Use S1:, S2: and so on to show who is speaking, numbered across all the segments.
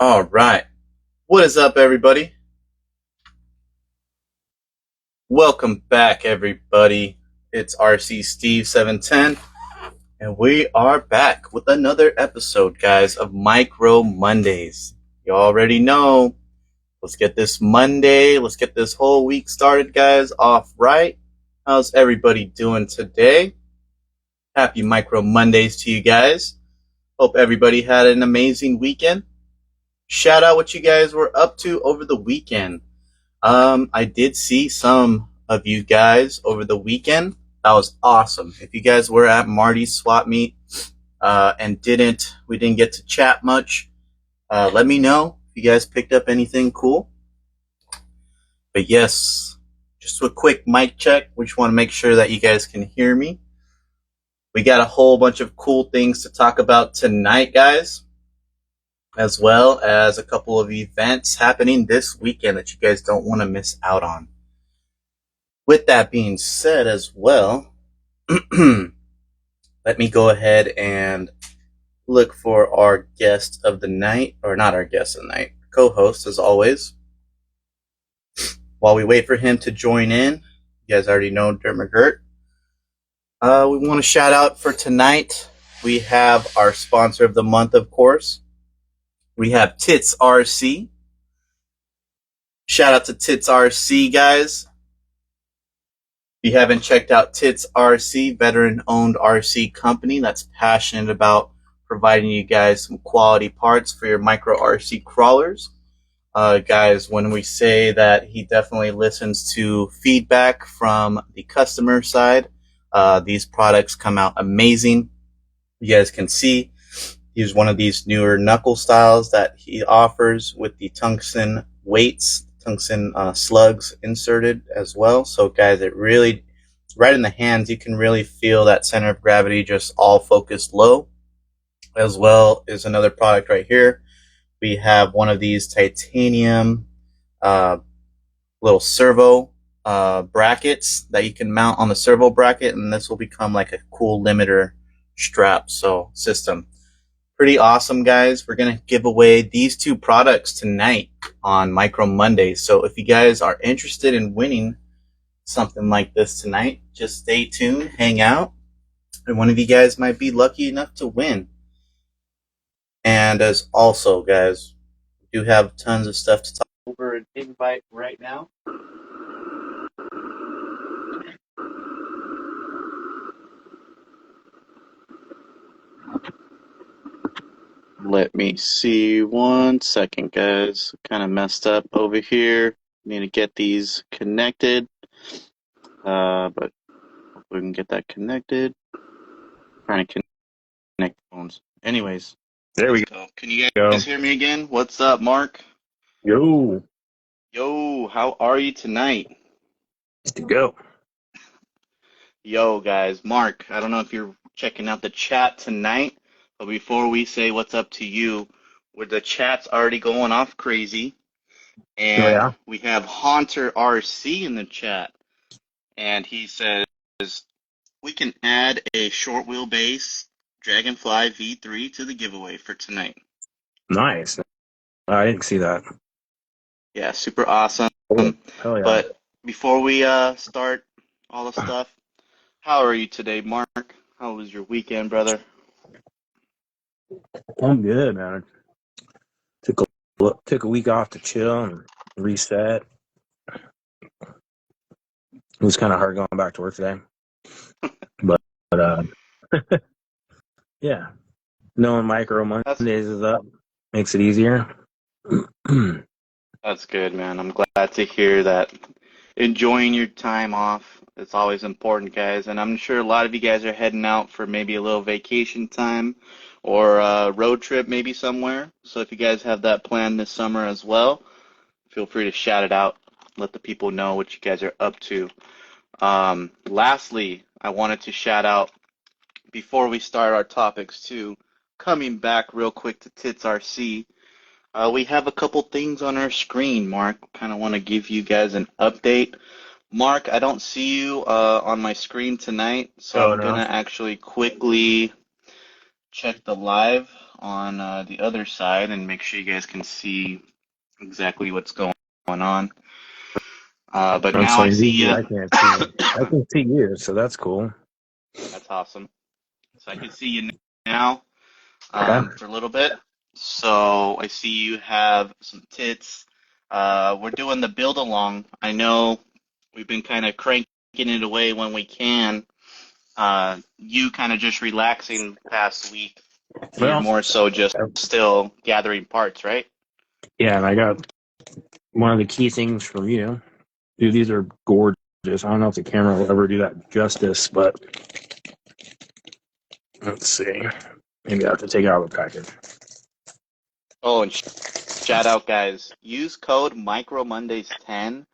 S1: All right. What is up, everybody? Welcome back, everybody. It's RC Steve 710, and we are back with another episode, guys, of Micro Mondays. You already know. Let's get this Monday, let's get this whole week started, guys, off right. How's everybody doing today? Happy Micro Mondays to you guys. Hope everybody had an amazing weekend. Shout out what you guys were up to over the weekend. I did see some of you guys over the weekend. That was awesome. If you guys were at Marty's swap meet and we didn't get to chat much, let me know if you guys picked up anything cool. But yes, just a quick mic check. We just want to make sure that you guys can hear me. We got a whole bunch of cool things to talk about tonight, guys, as well as a couple of events happening this weekend that you guys don't want to miss out on. With that being said as well, let me go ahead and look for our guest of the night, or not our guest of the night, co-host as always. While we wait for him to join in, you guys already know Dirt McGirt. We want to shout out for tonight. We have our sponsor of the month, of course. We have Tits RC. Shout out to Tits RC, guys. If you haven't checked out Tits RC, veteran-owned RC company that's passionate about providing you guys some quality parts for your micro RC crawlers. Guys, when we say that he definitely listens to feedback from the customer side, these products come out amazing. You guys can see he's one of these newer knuckle styles that he offers with the tungsten weights, tungsten slugs inserted as well. So guys, it really, right in the hands, you can really feel that center of gravity just all focused low. As well as another product right here. We have one of these titanium little servo brackets that you can mount on the servo bracket, and this will become like a cool limiter strap system. Pretty awesome, guys. We're going to give away these two products tonight on Micro Monday. So if you guys are interested in winning something like this tonight, just stay tuned, hang out, and one of you guys might be lucky enough to win. And as also, guys, we do have tons of stuff to talk over an invite right now. Let me see 1 second, guys. Kind of messed up over here. Need to get these connected. But we can get that connected. Trying to connect phones. Anyways, there we go. Can you guys hear me again? What's up, Mark?
S2: Yo.
S1: Yo, how are you tonight?
S2: To go.
S1: Yo, guys, Mark, I don't know if you're checking out the chat tonight, but before we say what's up to you, where the chat's already going off crazy, and we have Haunter RC in the chat, and he says we can add a short wheelbase Dragonfly V3 to the giveaway for tonight.
S2: Nice. I didn't see that.
S1: Yeah, super awesome.
S2: Cool. Hell yeah.
S1: But before we start all the stuff, how are you today, Mark? How was your weekend, brother?
S2: I'm good, man. Took a week off to chill and reset. It was kind of hard going back to work today, but yeah, knowing Micro Mondays is up makes it easier.
S1: That's good, man. I'm glad to hear that. Enjoying your time off. It's always important, guys. And I'm sure a lot of you guys are heading out for maybe a little vacation time or a road trip maybe somewhere. So if you guys have that planned this summer as well, feel free to shout it out. Let the people know what you guys are up to. Lastly, I wanted to shout out, before we start our topics too, coming back real quick to Tits RC. We have a couple things on our screen, Mark. Kind of want to give you guys an update. Mark, I don't see you on my screen tonight, so I'm going to actually quickly check the live on the other side and make sure you guys can see exactly what's going on. But
S2: I'm
S1: now I
S2: sorry,
S1: see
S2: usually
S1: you.
S2: I can't see. I can see you, so that's cool.
S1: That's awesome. So I can see you now
S2: Okay.
S1: for a little bit. So I see you have some tits. We're doing the build along. I know we've been kind of cranking it away when we can. You kind of just relaxing past week. You're
S2: Well,
S1: more so just still gathering parts, right?
S2: yeah, and I got one of the key things from you. Dude, these are gorgeous. I don't know if the camera will ever do that justice, but let's see. Maybe I have to take it out of the package.
S1: Oh, and shout out, guys. Use code MicroMondays10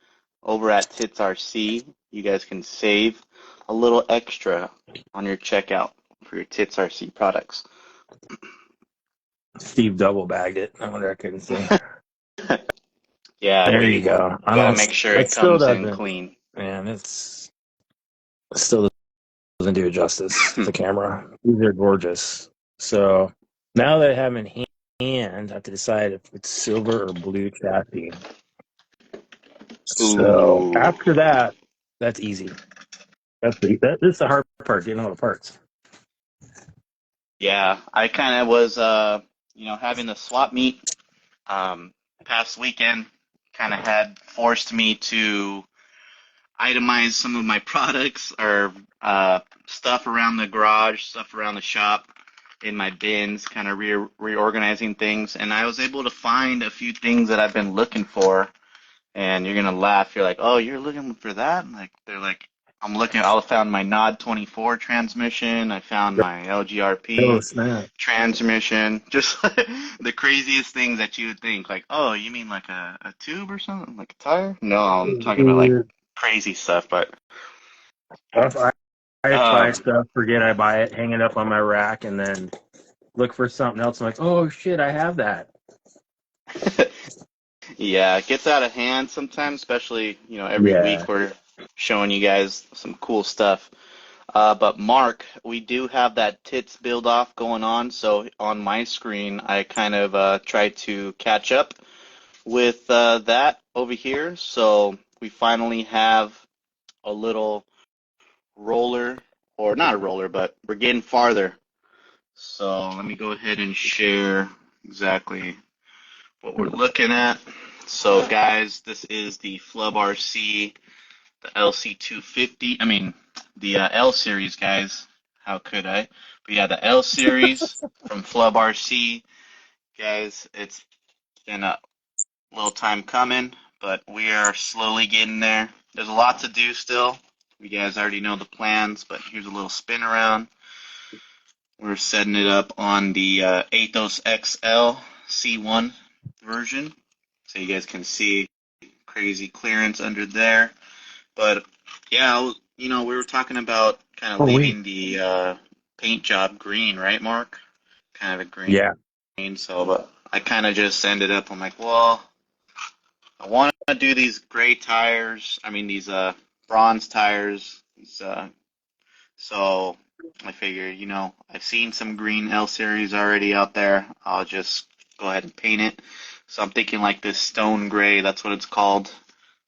S1: over at TitsRC. You guys can save a little extra on your checkout for your TitsRC products.
S2: Steve double bagged it. I wonder I couldn't see.
S1: Yeah,
S2: There
S1: we
S2: you go. I
S1: gotta
S2: don't.
S1: make sure
S2: It
S1: it
S2: still
S1: comes in
S2: doesn't.
S1: clean.
S2: Man, it still doesn't do it justice. The camera. These are gorgeous. So now that I have them in hand, I have to decide if it's silver or blue chassis. So
S1: Ooh.
S2: after that, that's easy. This is the hard part, getting all the parts.
S1: Yeah, I kind of was, having the swap meet um, past weekend kind of had forced me to itemize some of my products or stuff around the garage, stuff around the shop in my bins, kind of reorganizing things. And I was able to find a few things that I've been looking for. And you're gonna laugh. You're like, "Oh, you're looking for that?" And like they're like, "I'm looking. I found my NOD 24 transmission. I found my
S2: Oh
S1: LGRP
S2: snap!
S1: transmission. Just the craziest things that you would think. Like, oh, you mean like a tube or something, like a tire? No, I'm talking about like
S2: Dude,
S1: crazy stuff. But
S2: I buy
S1: um,
S2: stuff, forget I buy it, hang it up on my rack, and then look for something else. I'm like, oh shit, I have that.
S1: yeah, it gets out of hand sometimes. Especially every
S2: Yeah.
S1: week we're showing you guys some cool stuff. But Mark, we do have that tits build off going on. So on my screen, I kind of tried to catch up with that over here. So we finally have a little roller, or not a roller, but we're getting farther. So let me go ahead and share exactly what we're looking at. So guys, this is the Flub RC, the LC250. I mean, the L series, guys. How could I? But yeah, the L series from Flub RC, guys. It's been a little time coming, but we are slowly getting there. There's a lot to do still. You guys already know the plans, but here's a little spin around. We're setting it up on the Athos XL C1 version, so you guys can see crazy clearance under there. But yeah, we were talking about kind of
S2: Oh wait.
S1: leaving the paint job green, right, Mark? Kind of a green.
S2: Yeah.
S1: So, but I kind of just ended up. I'm like, well, I want to do these gray tires. I mean, these bronze tires. So I figure, I've seen some green L series already out there. I'll just go ahead and paint it. So I'm thinking like this stone gray. That's what it's called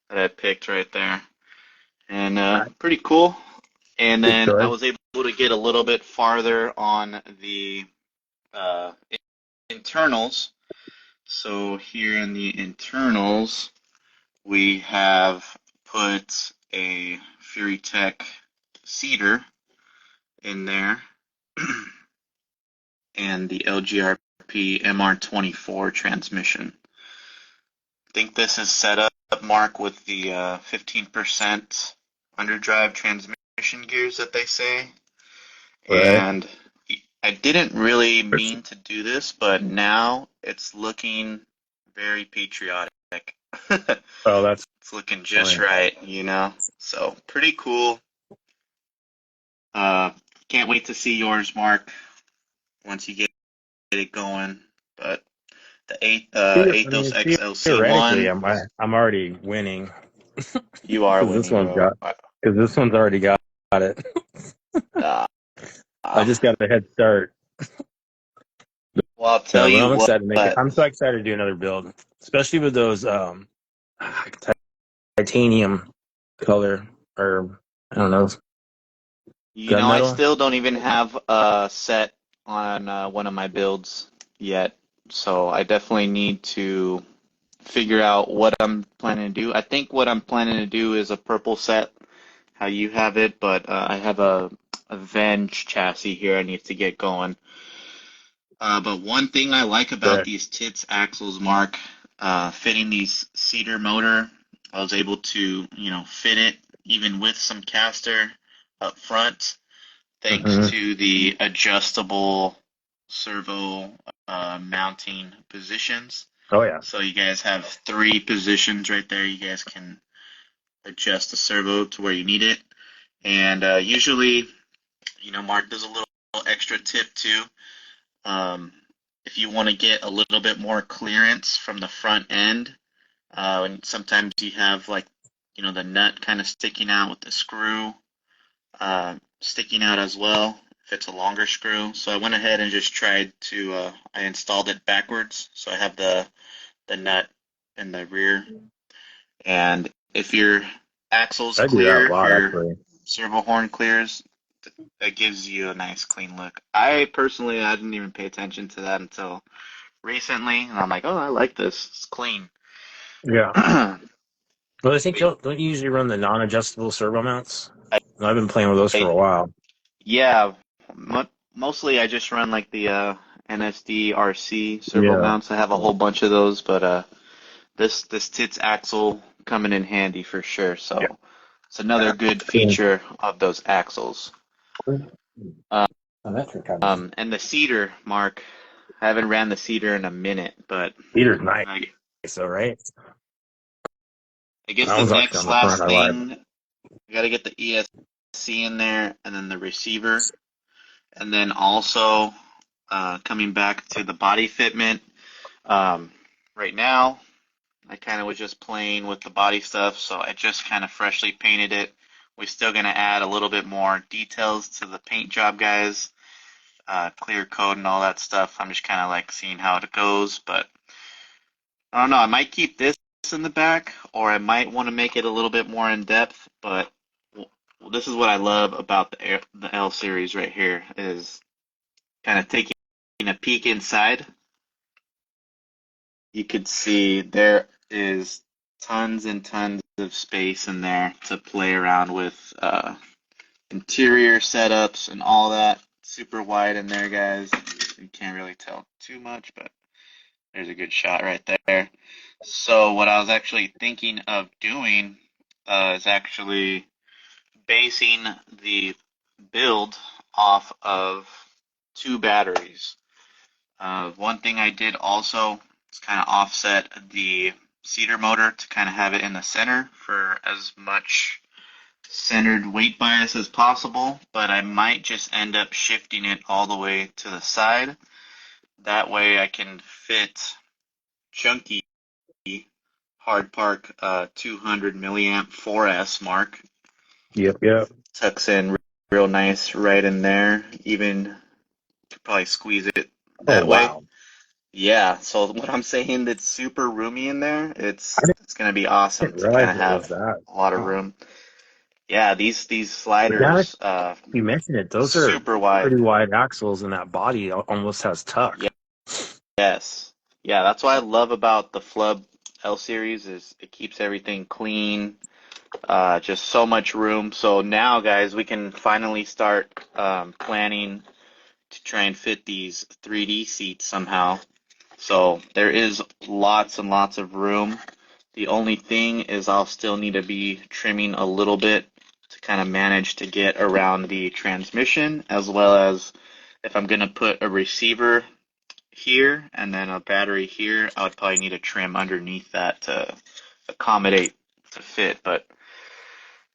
S1: that I picked right there. And pretty cool. And
S2: Good
S1: then I
S2: choice.
S1: was able to get a little bit farther on the uh, internals. So here in the internals, we have put a Fury Tech cedar in there and the LGRP MR24 transmission. I think this is set up, Mark, with the 15% underdrive transmission gears that they say.
S2: Right.
S1: And I didn't really mean to do this, but now it's looking very patriotic.
S2: Oh, that's
S1: It's looking just
S2: funny.
S1: right. So pretty cool. Uh, can't wait to see yours, Mark, once you get it going. But the
S2: I
S1: Athos
S2: mean, theoretically,
S1: XLC1,
S2: I'm already winning
S1: you are
S2: because this
S1: winning,
S2: one's
S1: bro.
S2: got because this one's already got it.
S1: Uh,
S2: I
S1: uh,
S2: just got the head start.
S1: Well, I'll
S2: Yeah,
S1: tell
S2: but
S1: you
S2: I'm
S1: what.
S2: excited to make it. I'm so excited to do another build, especially with those titanium color, or I don't know,
S1: You know, I
S2: gunmetal.
S1: still don't even have a set on one of my builds yet, so I definitely need to figure out what I'm planning to do. I think what I'm planning to do is a purple set, how you have it, but I have a Venge chassis here I need to get going. But one thing I like about
S2: But
S1: these Tits axles, Mark, fitting these cedar motor, I was able to, fit it even with some caster up front, thanks
S2: hmm
S1: to the adjustable servo mounting positions.
S2: oh yeah,
S1: So you guys have three positions right there. You guys can adjust the servo to where you need it. And usually, Mark does a little extra tip too. Um, if you want to get a little bit more clearance from the front end, and sometimes you have like, the nut kind of sticking out with the screw sticking out as well if it's a longer screw. So I went ahead and just tried to, I installed it backwards. So I have the nut in the rear. And if your axle's
S2: I do that a
S1: clear,
S2: lot
S1: your
S2: actually.
S1: servo horn clears, that gives you a nice clean look. I personally, I didn't even pay attention to that until recently, and I'm like, oh, I like this. It's clean.
S2: Yeah.
S1: I,
S2: Well, I think don't you usually run the non-adjustable servo mounts? I've been playing with those for a while.
S1: yeah, mostly I just run like the NSD RC servo
S2: Yeah.
S1: mounts. I have a whole bunch of those, but this Tits axle coming in handy for sure.
S2: Yeah.
S1: So it's another good feature of those axles. Uh,
S2: Oh, that's your kind.
S1: and the cedar, Mark, I haven't ran the cedar in a minute, but
S2: Heater's nice,
S1: I,
S2: though, right?
S1: I guess
S2: That
S1: the
S2: one's actually on
S1: next
S2: the front.
S1: last
S2: I like.
S1: thing, I got to get the ESC in there, and then the receiver, and then also coming back to the body fitment. Um, right now, I kind of was just playing with the body stuff, so I just kind of freshly painted it. We're still going to add a little bit more details to the paint job, guys, clear coat and all that stuff. I'm just kind of like seeing how it goes, but I don't know. I might keep this in the back, or I might want to make it a little bit more in depth. But this is what I love about the L series right here is kind of taking a peek inside. You could see there is tons and tons of space in there to play around with interior setups and all that. Super wide in there, guys. You can't really tell too much, but there's a good shot right there. So what I was actually thinking of doing is actually basing the build off of two batteries. One thing I did also is kind of offset the cedar motor to kind of have it in the center for as much centered weight bias as possible, but I might just end up shifting it all the way to the side. That way I can fit chunky hard park 200 milliamp 4S Mark.
S2: Yep. Yep.
S1: Tucks in real nice right in there. Even could probably squeeze it
S2: Oh
S1: that way.
S2: wow.
S1: Yeah, so what I'm saying that's super roomy in there.
S2: I
S1: It's gonna be awesome
S2: didn't
S1: to
S2: realize
S1: kind of
S2: it was
S1: have
S2: that.
S1: a lot of
S2: Wow.
S1: room. Yeah, these
S2: But now that
S1: sliders,
S2: you mentioned it, those are
S1: super wide.
S2: pretty wide axles, and that body almost has tuck.
S1: Yes, yeah, that's what I love about the Flub L series is it keeps everything clean. Just so much room. So now, guys, we can finally start planning to try and fit these 3D seats somehow. So there is lots and lots of room. The only thing is I'll still need to be trimming a little bit to kind of manage to get around the transmission, as well as if I'm going to put a receiver here and then a battery here, I would probably need a trim underneath that to accommodate to fit. But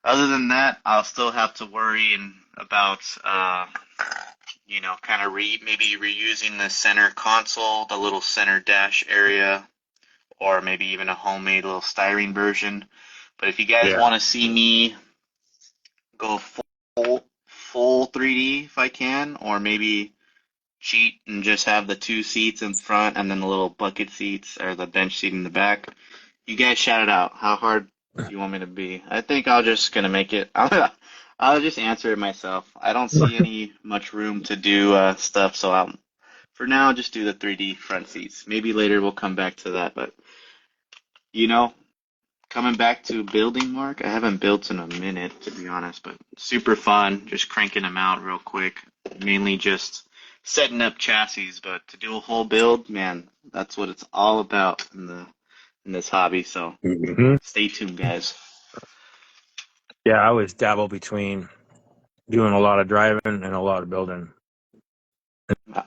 S1: other than that, I'll still have to worry about kind of maybe reusing the center console, the little center dash area, or maybe even a homemade little styrene version. But if you guys
S2: Yeah.
S1: want to see me go full 3D if I can, or maybe cheat and just have the two seats in front and then the little bucket seats or the bench seat in the back. You guys shout it out. How hard do you want me to be? I think I'll just gonna make it. I'll just answer it myself. I don't see any much room to do stuff, so for now just do the 3D front seats. Maybe later we'll come back to that, but you know, coming back to building, Mark, I haven't built in a minute to be honest, but super fun. Just cranking them out real quick. Mainly just setting up chassis, but to do a whole build, man, that's what it's all about in this hobby. So
S2: Mhm.
S1: stay tuned, guys.
S2: Yeah, I always dabble between doing a lot of driving and a lot of building,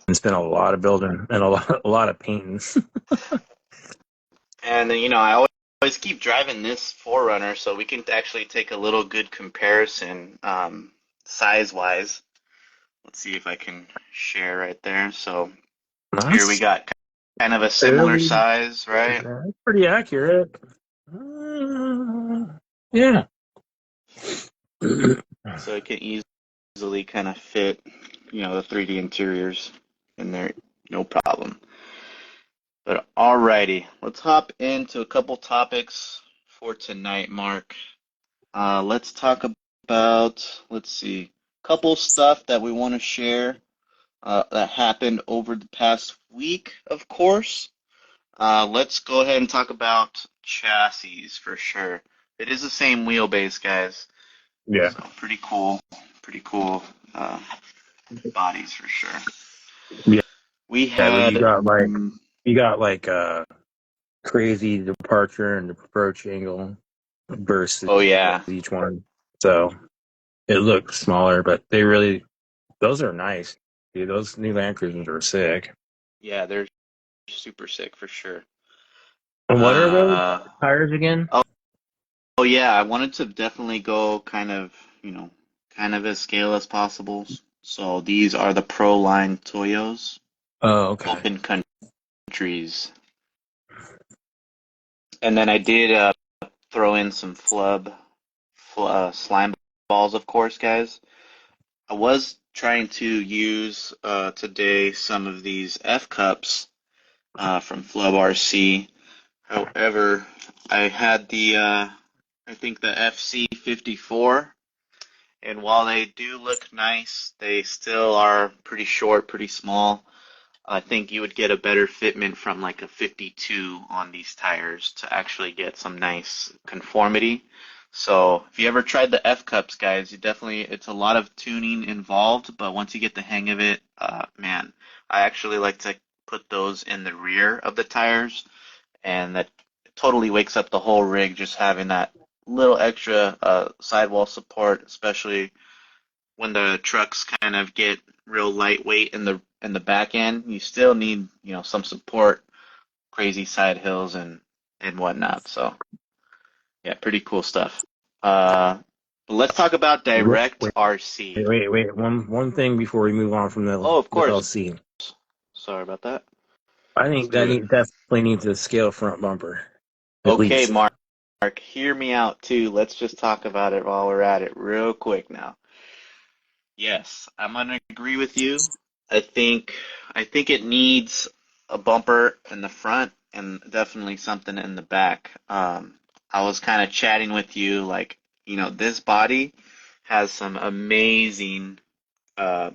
S2: and spend a lot of building and a lot of painting.
S1: And I always keep driving this Forerunner, so we can actually take a little good comparison, size wise. Let's see if I can share right there. So here we
S2: That's
S1: got kind of a similar
S2: fairly,
S1: size, right?
S2: that's pretty accurate. Yeah.
S1: So it can easily kind of fit, the 3D interiors in there, no problem. But alrighty, let's hop into a couple topics for tonight, Mark. Let's talk about, let's see, couple stuff that we want to share that happened over the past week, of course. Let's go ahead and talk about chassis for sure. It is the same wheelbase, guys.
S2: Yeah.
S1: So pretty cool uh, bodies for sure.
S2: Yeah.
S1: We
S2: Yeah, but
S1: had,
S2: you got like crazy departure and approach angle versus
S1: oh yeah,
S2: each one. So it looks smaller, but those are nice. Dude, those new Land Cruisers are sick.
S1: yeah, they're super sick for sure.
S2: And what are those
S1: Uh,
S2: tires again?
S1: oh, oh yeah, I wanted to definitely go kind of as scale as possible. So these are the Pro Line Toyos,
S2: Oh, okay.
S1: open countries. And then I did throw in some slime balls, of course, guys. I was trying to use today some of these F cups from Flub RC. However, I had I think the FC54, and while they do look nice, they still are pretty short, pretty small. I think you would get a better fitment from like a 52 on these tires to actually get some nice conformity. So if you ever tried the F cups, guys, it's a lot of tuning involved, but once you get the hang of it, man, I actually like to put those in the rear of the tires, and that totally wakes up the whole rig just having that little extra sidewall support, especially when the trucks kind of get real lightweight in the back end. You still need some support, crazy side hills and whatnot. So yeah, pretty cool stuff. But let's talk about
S2: Wait,
S1: direct RC.
S2: One thing before we move on from
S1: Oh, of
S2: the
S1: course.
S2: LC.
S1: Sorry about that.
S2: I
S1: Let's
S2: think
S1: do it.
S2: definitely needs a scale front bumper, at
S1: Okay,
S2: least.
S1: Mark, hear me out too. Let's just talk about it while we're at it real quick now. Yes, I'm gonna agree with you. I think I think it needs a bumper in the front and definitely something in the back. I was kind of chatting with you, like, this body has some amazing uh,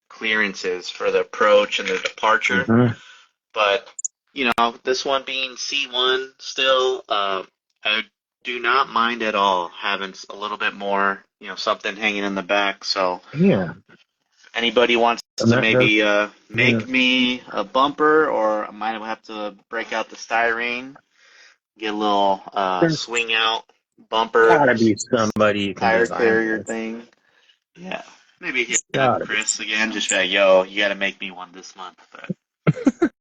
S1: clearances for the approach and the departure,
S2: Hmm.
S1: but this one being C1 still, I do not mind at all having a little bit more, something hanging in the back. So
S2: Yeah,
S1: anybody wants
S2: and
S1: to
S2: that does.
S1: maybe
S2: Yeah,
S1: make me a bumper, or I might have to break out the styrene, get a little
S2: there's
S1: swing out bumper,
S2: gotta be somebody who can
S1: tire
S2: design
S1: carrier
S2: this.
S1: thing. Yeah, maybe hit up
S2: Gotta be.
S1: Chris again. Just be like, yo, you got to make me one this month. But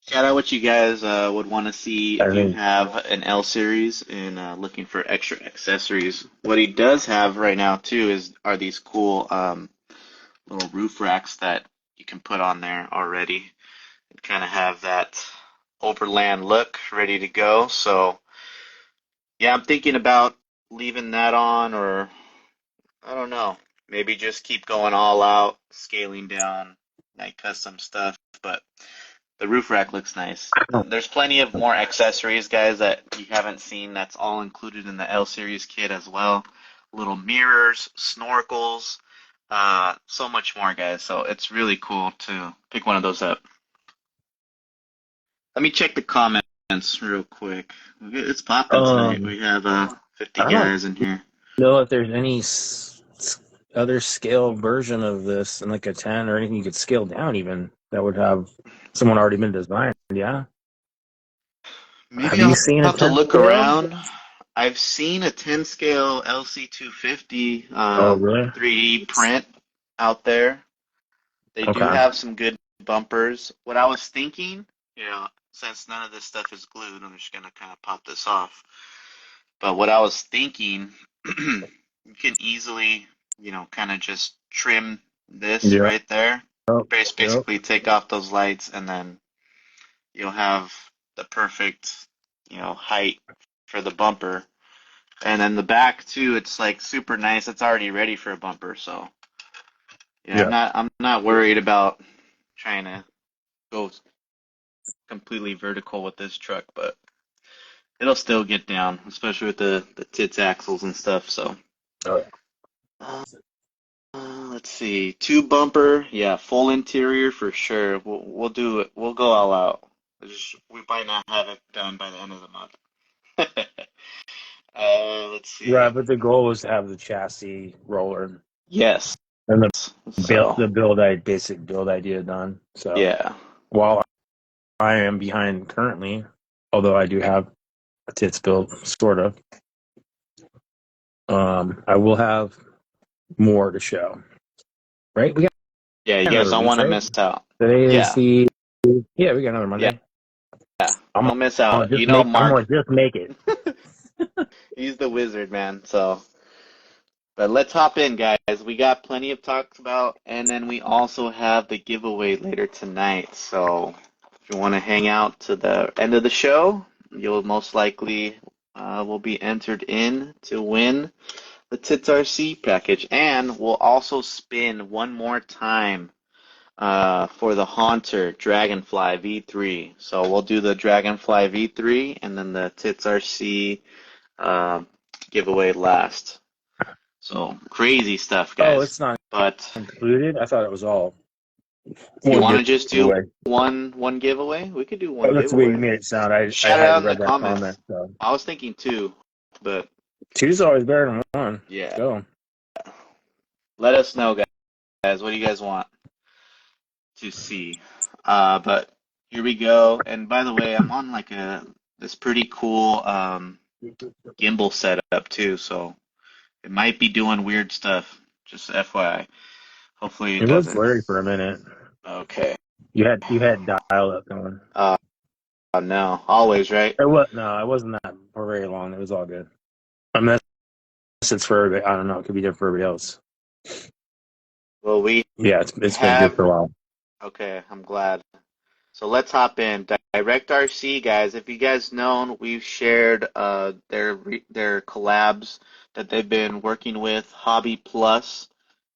S1: shout out what you guys would want to see
S2: I
S1: if you
S2: think.
S1: have an L series and looking for extra accessories. What he does have right now too are these cool little roof racks that you can put on there already and kind of have that overland look ready to go. So yeah, I'm thinking about leaving that on, or I don't know, maybe just keep going all out, scaling down. like custom stuff, but the roof rack looks nice. There's plenty of more accessories, guys, that you haven't seen. That's all included in the L series kit as well. Little mirrors, snorkels, so much more, guys. So it's really cool to pick one of those up. Let me check the comments real quick. It's popping tonight. We have 50
S2: I don't
S1: guys in here.
S2: know if there's any other scale version of this, and like a 10 or anything you could scale down even that would have someone already been designed. Yeah. Have
S1: Maybe
S2: you
S1: I'll
S2: seen a
S1: have to
S2: 10
S1: look
S2: scale?
S1: around. I've seen a 10 scale LC250
S2: Oh, really?
S1: 3D print out there. They do
S2: Okay.
S1: have some good bumpers. What I was thinking, since none of this stuff is glued, I'm just gonna kind of pop this off. But what I was thinking, you can easily, kind of just trim this
S2: Yeah.
S1: right there.
S2: Yep.
S1: Basically take off those lights, and then you'll have the perfect, height for the bumper. And then the back too, it's like super nice. It's already ready for a bumper, so
S2: Yeah.
S1: I'm not worried about trying to go completely vertical with this truck, but it'll still get down, especially with the tits axles and stuff. So
S2: Oh, yeah.
S1: uh, let's see, two bumper, yeah, full interior for sure. We'll do it. We'll go all out. We might not have it done by the end of the month. Let's
S2: Right,
S1: see.
S2: but the goal was to have the chassis roller
S1: Yes.
S2: and
S1: So
S2: the basic build idea done. So
S1: yeah.
S2: while I am behind currently, although I do have a tits build, sort of, I will have more to show. Right? We got
S1: Yeah, you guys
S2: another
S1: don't
S2: week,
S1: want to
S2: right?
S1: miss out.
S2: Today is
S1: Yeah,
S2: the we got another
S1: yeah,
S2: Monday.
S1: yeah.
S2: I'm
S1: Don't miss
S2: gonna
S1: out.
S2: just make. I'm
S1: Mark,
S2: gonna just make it.
S1: he's the wizard, man. So, but let's hop in, guys. We got plenty of talks about, and then we also have the giveaway later tonight. So, if you want to hang out to the end of the show, you'll most likely will be entered in to win the Tits RC package, and we'll also spin one more time for the Haunter Dragonfly V3. So we'll do the Dragonfly V3 and then the Tits RC uh, giveaway last. So crazy stuff,
S2: Oh,
S1: guys.
S2: it's not
S1: But
S2: included. I thought it was all
S1: you
S2: one
S1: want to just do
S2: giveaway.
S1: one giveaway? We could do
S2: Oh,
S1: one
S2: that's the way you
S1: giveaway.
S2: made it sound. I
S1: Shout it out
S2: hadn't
S1: in the
S2: read that comment.
S1: comments.
S2: So
S1: I was thinking two, but
S2: two's always better than one. Let's
S1: yeah.
S2: go.
S1: Let us know, guys. What do you guys want to see? But here we go. And by the way, I'm on like this pretty cool gimbal setup too, so it might be doing weird stuff. Just FYI. Hopefully it
S2: It was
S1: doesn't.
S2: blurry for a minute.
S1: Okay.
S2: You had dial up going.
S1: Uh, no, always right.
S2: It wasn't that for very long. It was all good. Unless it's for everybody. I don't know. It could be different for everybody else.
S1: Well, we
S2: Yeah, it's been good
S1: have.
S2: for a while.
S1: Okay, I'm glad. So let's hop in. Direct RC, guys. If you guys known, we've shared their collabs that they've been working with. Hobby Plus.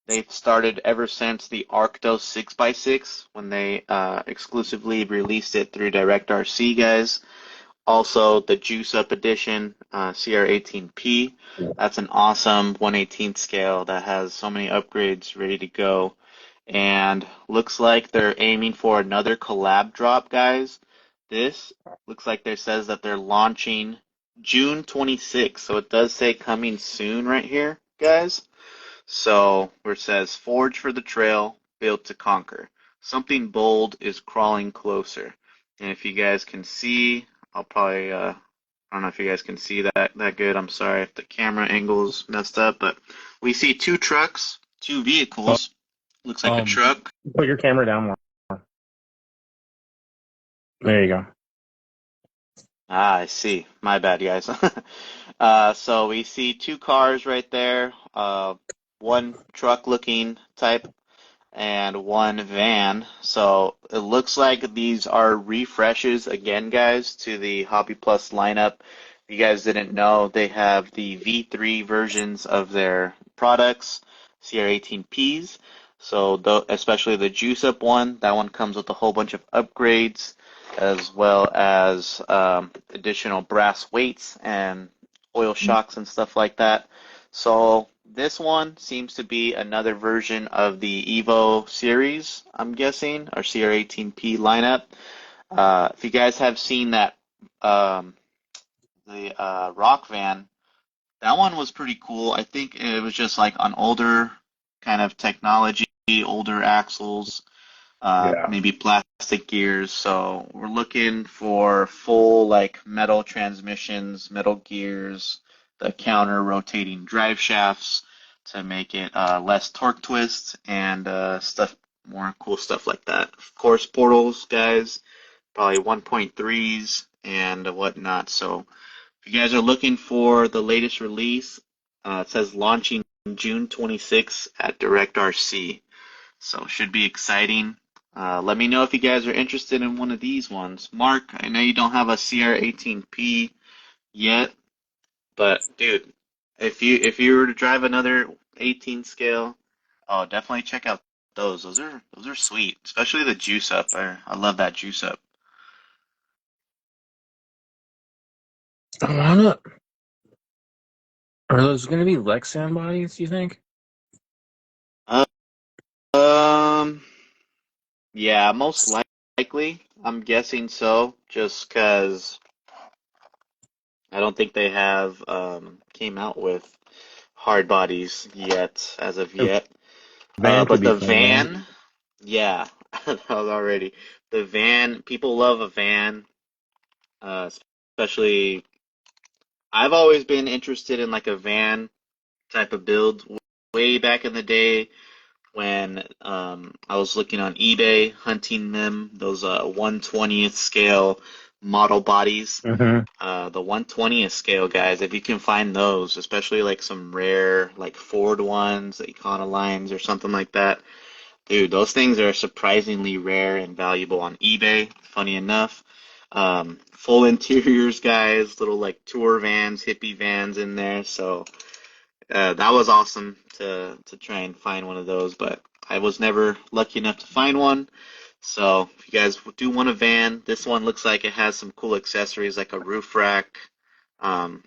S1: They've started ever since the Arctos 6x6 when they exclusively released it through Direct RC, guys. Also, the Juice Up Edition CR18P. That's an awesome 1/18th scale that has so many upgrades ready to go. And looks like they're aiming for another collab drop, guys. This looks like there says that they're launching June 26th. So it does say coming soon right here, guys. So where it says Forge for the Trail, Built to Conquer. Something bold is crawling closer. And if you guys can see, I'll probably I don't know if you guys can see that good. I'm sorry if the camera angle is messed up, but we see two trucks, two vehicles. Looks like a truck.
S2: Put your camera down more. There you go.
S1: Ah, I see. My bad, guys. So we see two cars right there. One truck looking type and one van. So it looks like these are refreshes again, guys, to the Hobby Plus lineup. If you guys didn't know, they have the V3 versions of their products, CR18Ps. So especially the juice up one, that one comes with a whole bunch of upgrades, as well as additional brass weights and oil shocks and stuff like that. So this one seems to be another version of the Evo series, I'm guessing, or CR18P lineup. If you guys have seen that, um, the rock van, that one was pretty cool. I think it was just like an older kind of technology, older axles,
S2: Yeah.
S1: maybe plastic gears. So we're looking for full like metal transmissions, metal gears, the counter rotating drive shafts to make it less torque twist and stuff, more cool stuff like that. Of course, portals, guys, probably 1.3s and whatnot. So if you guys are looking for the latest release, it says launching June 26th at Direct RC. So should be exciting. Let me know if you guys are interested in one of these ones. Mark, I know you don't have a CR18P yet, but dude, if you were to drive another 18 scale, oh, definitely check out those. Those are sweet, especially the juice up. I love that juice up.
S2: I wanna. Are those going to be Lexan bodies? Do you think?
S1: Uh, Um, yeah, most likely. I'm guessing so, just because I don't think they have came out with hard bodies yet, as of
S2: The
S1: yet.
S2: van could
S1: But
S2: be
S1: the
S2: fun though.
S1: van, yeah, that was already the van. People love a van, especially. I've always been interested in like a van type of build way back in the day when I was looking on eBay, hunting them, those 1/20th scale model bodies.
S2: Mm-hmm.
S1: The 1/20th scale, guys, if you can find those, especially like some rare, like Ford ones, the Econolines or something like that, dude, those things are surprisingly rare and valuable on eBay, funny enough. Full interiors, guys, little like tour vans, hippie vans in there, so that was awesome to try and find one of those, but I was never lucky enough to find one. So if you guys do want a van, this one looks like it has some cool accessories like a roof rack,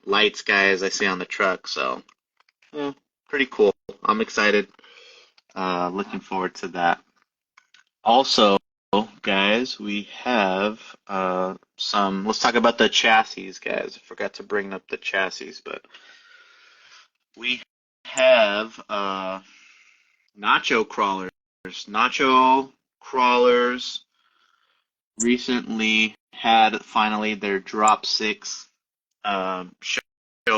S1: lights, guys, I see on the truck. So yeah, pretty cool. I'm excited. Looking forward to that. Also, guys, we have some. Let's talk about the chassis, guys. I forgot to bring up the chassis, but we have nacho crawlers. Nacho crawlers recently had finally their drop six show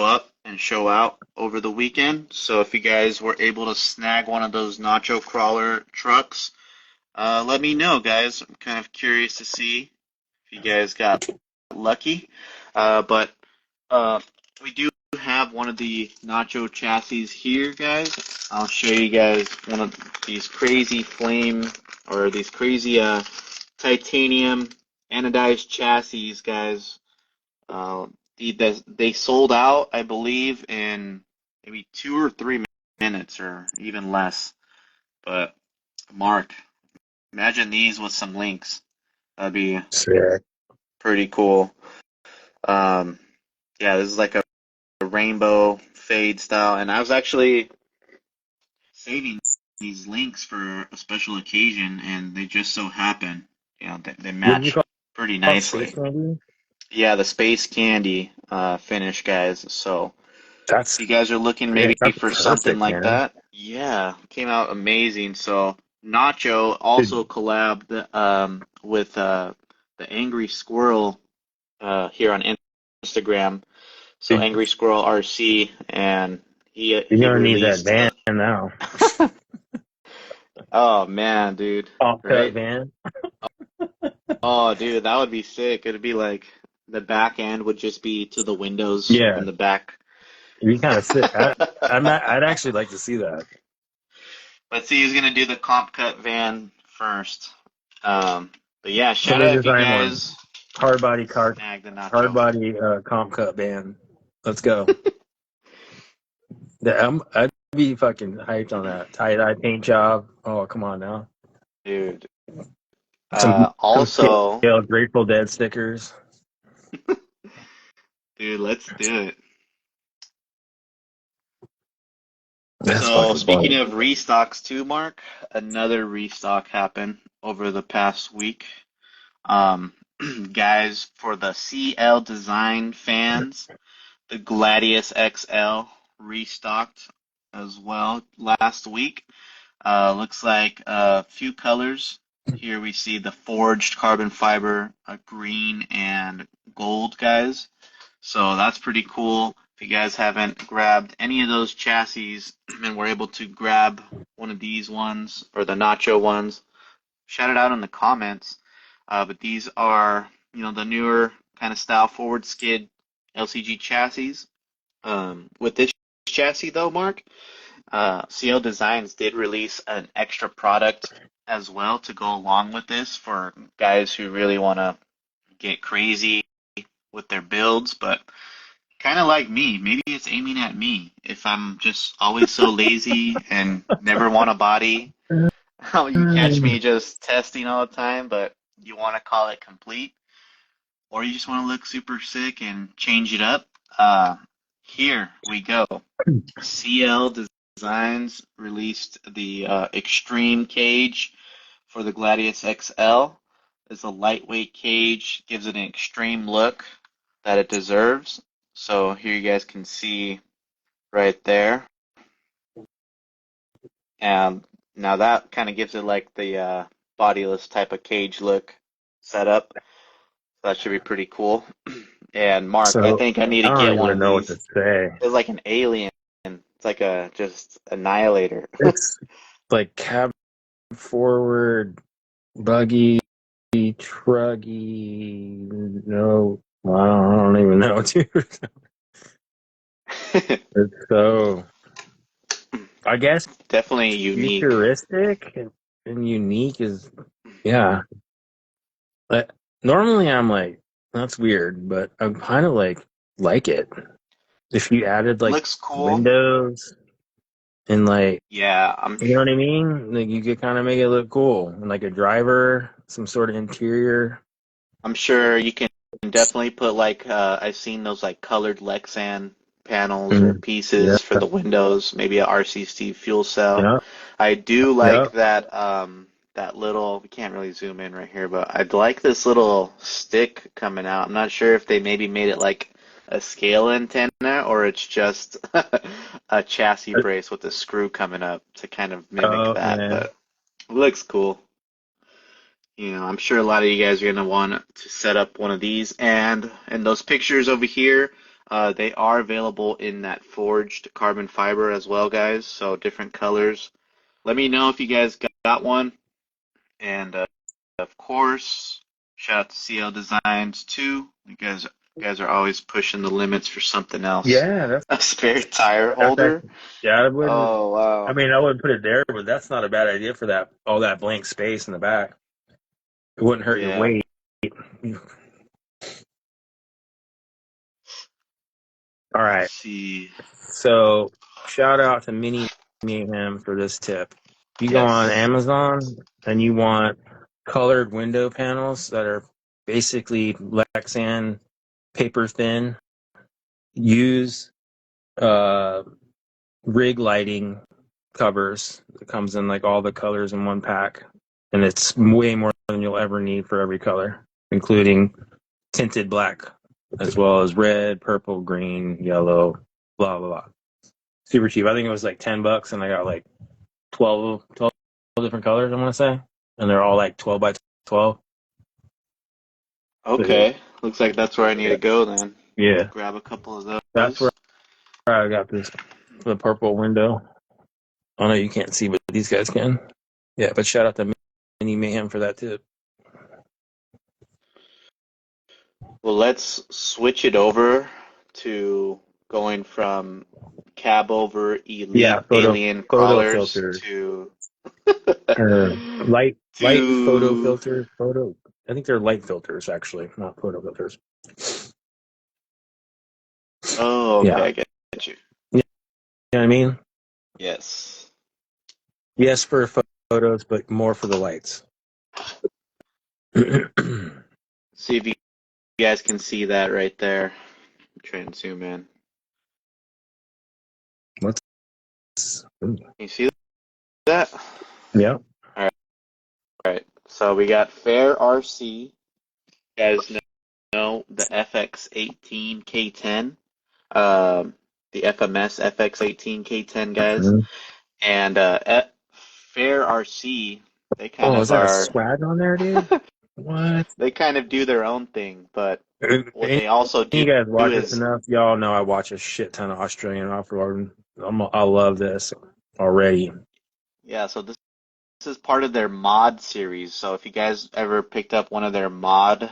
S1: up and show out over the weekend. So if you guys were able to snag one of those nacho crawler trucks, let me know, guys. I'm kind of curious to see if you guys got lucky. But uh, we do have one of the nacho chassis here, guys. I'll show you guys one of these crazy flame or these crazy titanium anodized chassis, guys. They sold out, I believe, in maybe 2 or 3 minutes or even less. But Mark, imagine these with some links. That'd be
S2: Sick.
S1: pretty cool. Um, yeah, this is like a rainbow fade style, and I was actually saving these links for a special occasion, and they just so happen, they
S2: What did you
S1: match
S2: call
S1: pretty
S2: it? Space
S1: nicely.
S2: Candy?
S1: Yeah, the space candy finish, guys. So if
S2: That's
S1: you guys are looking
S2: sick.
S1: maybe
S2: That's
S1: for something
S2: perfect,
S1: like
S2: man.
S1: that, yeah, came out amazing. So Nacho
S2: Dude,
S1: also collabed with the Angry Squirrel here on Instagram. So
S2: dude,
S1: Angry Squirrel RC, and
S2: you're
S1: he
S2: gonna need that
S1: released
S2: van now.
S1: oh man, dude,
S2: Top cut
S1: right?
S2: van.
S1: Oh, dude, that would be sick. It'd be like the back end would just be to the windows
S2: Yeah,
S1: in the back.
S2: you kind of sick. I'd actually like to see that.
S1: Let's see who's gonna do the comp cut van first. Um, but yeah, shout
S2: Somebody
S1: out if you
S2: design one.
S1: guys snag the
S2: Hard
S1: nacho.
S2: body comp cut van. Let's go. Yeah, I'd be fucking hyped on that tie-dye paint job. Oh, come on now.
S3: Dude.
S2: Some
S3: Also,
S2: scale Grateful Dead stickers.
S3: dude, let's do it.
S2: That's
S3: So,
S2: fucking
S3: speaking
S2: funny.
S3: of restocks too, Mark, another restock happened over the past week. Um, guys, for the CL Design fans, the Gladius XL restocked as well last week. Looks like a few colors. Here we see the forged carbon fiber, green and gold, guys. So that's pretty cool. If you guys haven't grabbed any of those chassis and were able to grab one of these ones or the Nacho ones, shout it out in the comments. But these are, the newer kind of style forward skid LCG chassis. With this chassis though, Mark, CL Designs did release an extra product as well to go along with this for guys who really want to get crazy with their builds, but kind of like me. Maybe it's aiming at me if I'm just always so lazy and never want a body. You catch me just testing all the time, but you want to call it complete, or you just want to look super sick and change it up. Uh, Here we go. CL Designs released the Extreme Cage for the Gladius XL. It's a lightweight cage, gives it an extreme look that it deserves. So here you guys can see right there. And now that kind of gives it like the bodiless type of cage look setup. That should be pretty cool. And Mark, I
S2: So
S3: think I need
S2: I
S3: to
S2: don't
S3: get one
S2: even
S3: of
S2: know what to
S3: these.
S2: say.
S3: It's like an alien. It's like a just annihilator.
S2: It's like cab forward, buggy, truggy. No, I don't even know, dude. It's so, I guess,
S3: Definitely unique.
S2: futuristic and unique is, yeah. But normally I'm like, that's weird, but I'm kind of like it. If you added like
S3: Looks cool.
S2: windows and like,
S3: Yeah,
S2: you know what I mean? Like you could kind of make it look cool. And like a driver, some sort of interior.
S3: I'm sure you can definitely put like I've seen those like colored Lexan panels or
S2: Mhm. Yeah,
S3: pieces for the windows, maybe a RCC fuel cell.
S2: yeah,
S3: I do
S2: yeah.
S3: like that little, we can't really zoom in right here, but I'd like this little stick coming out. I'm not sure if they maybe made it like a scale antenna or it's just a chassis brace with a screw coming up to kind of mimic
S2: Oh
S3: that,
S2: man.
S3: but it looks cool. I'm sure a lot of you guys are going to want to set up one of these. And those pictures over here, they are available in that forged carbon fiber as well, guys. So different colors. Let me know if you guys got one. And of course, shout out to CL Designs too. You guys are always pushing the limits for something else.
S2: Yeah,
S3: A spare tire
S2: that's
S3: holder.
S2: actually, yeah, I wouldn't,
S3: Oh
S2: I
S3: wow.
S2: mean, I wouldn't put it there, but that's not a bad idea for that, all that blank space in the back. It wouldn't hurt your
S3: Yeah.
S2: weight. All
S3: Let's
S2: right.
S3: see.
S2: So shout out to Mini Mayhem for this tip. You go on
S3: Yes.
S2: Amazon and you want colored window panels that are basically Lexan paper thin. Use uh, rig lighting covers. It comes in like all the colors in one pack, and it's way more than you'll ever need for every color, including tinted black, as well as red, purple, green, yellow, blah blah blah. Super cheap. I think it was like $10, and I got like 12 different colors. I want to say, and they're all like 12 by 12. So
S3: Okay. Looks like that's where I need
S2: yeah,
S3: to go then.
S2: yeah,
S3: Grab a couple of
S2: that's where
S3: those.
S2: I got this the purple window. I know you can't see, but these guys can. Yeah, but shout out to Mini Mayhem for that tip.
S3: Well, let's switch it over to going from cab over
S2: Yeah,
S3: elite alien
S2: photo
S3: crawlers
S2: filters
S3: to
S2: or light photo
S3: to
S2: filters. Photo. I think they're light filters actually, not photo filters.
S3: oh, okay,
S2: Yeah,
S3: I get you.
S2: you know what I mean.
S3: Yes.
S2: Yes, for photos, but more for the lights.
S3: See if you guys can see that right there. Try and zoom in.
S2: Let's.
S3: Can you see that?
S2: Yeah.
S3: All right. So we got Fair RC. You guys know the FX18 K10, the FMS FX18 K10 guys,
S2: Mhm.
S3: and Fair RC. They kind
S2: Oh, is
S3: of
S2: that a
S3: are.
S2: swag on there, dude? What?
S3: They kind of do their own thing, but what
S2: Any
S3: they also
S2: you
S3: do
S2: guys watch this
S3: is,
S2: enough, y'all know I watch a shit ton of Australian off-road. I love this already.
S3: yeah. So this is part of their mod series. So if you guys ever picked up one of their mod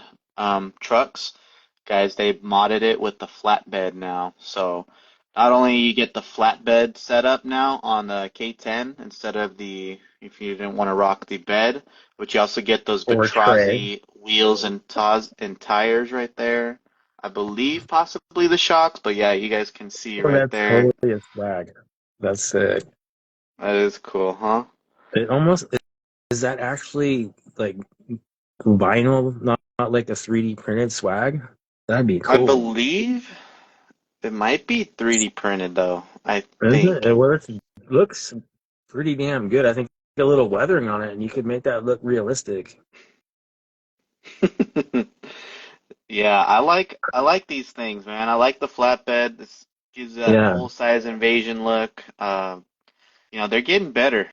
S3: trucks, guys, they've modded it with the flatbed now. So not only you get the flatbed setup now on the K10 instead of if you didn't want to rock the bed, but you also get those
S2: Or a tray.
S3: Batrazi wheels and tires right there. I believe possibly the shocks, but yeah, you guys can see
S2: Oh,
S3: right
S2: that's
S3: there.
S2: totally a swag. That's sick.
S3: That is cool, huh?
S2: It almost is that actually like vinyl, not like a 3D printed swag? That'd be
S3: I
S2: cool.
S3: believe it might be 3D printed though, I
S2: Isn't it?
S3: think.
S2: Looks pretty damn good. I think a little weathering on it, and you could make that look realistic.
S3: Yeah, I like these things, man. I like the flatbed. This gives that
S2: Yeah.
S3: full size invasion look. They're getting better.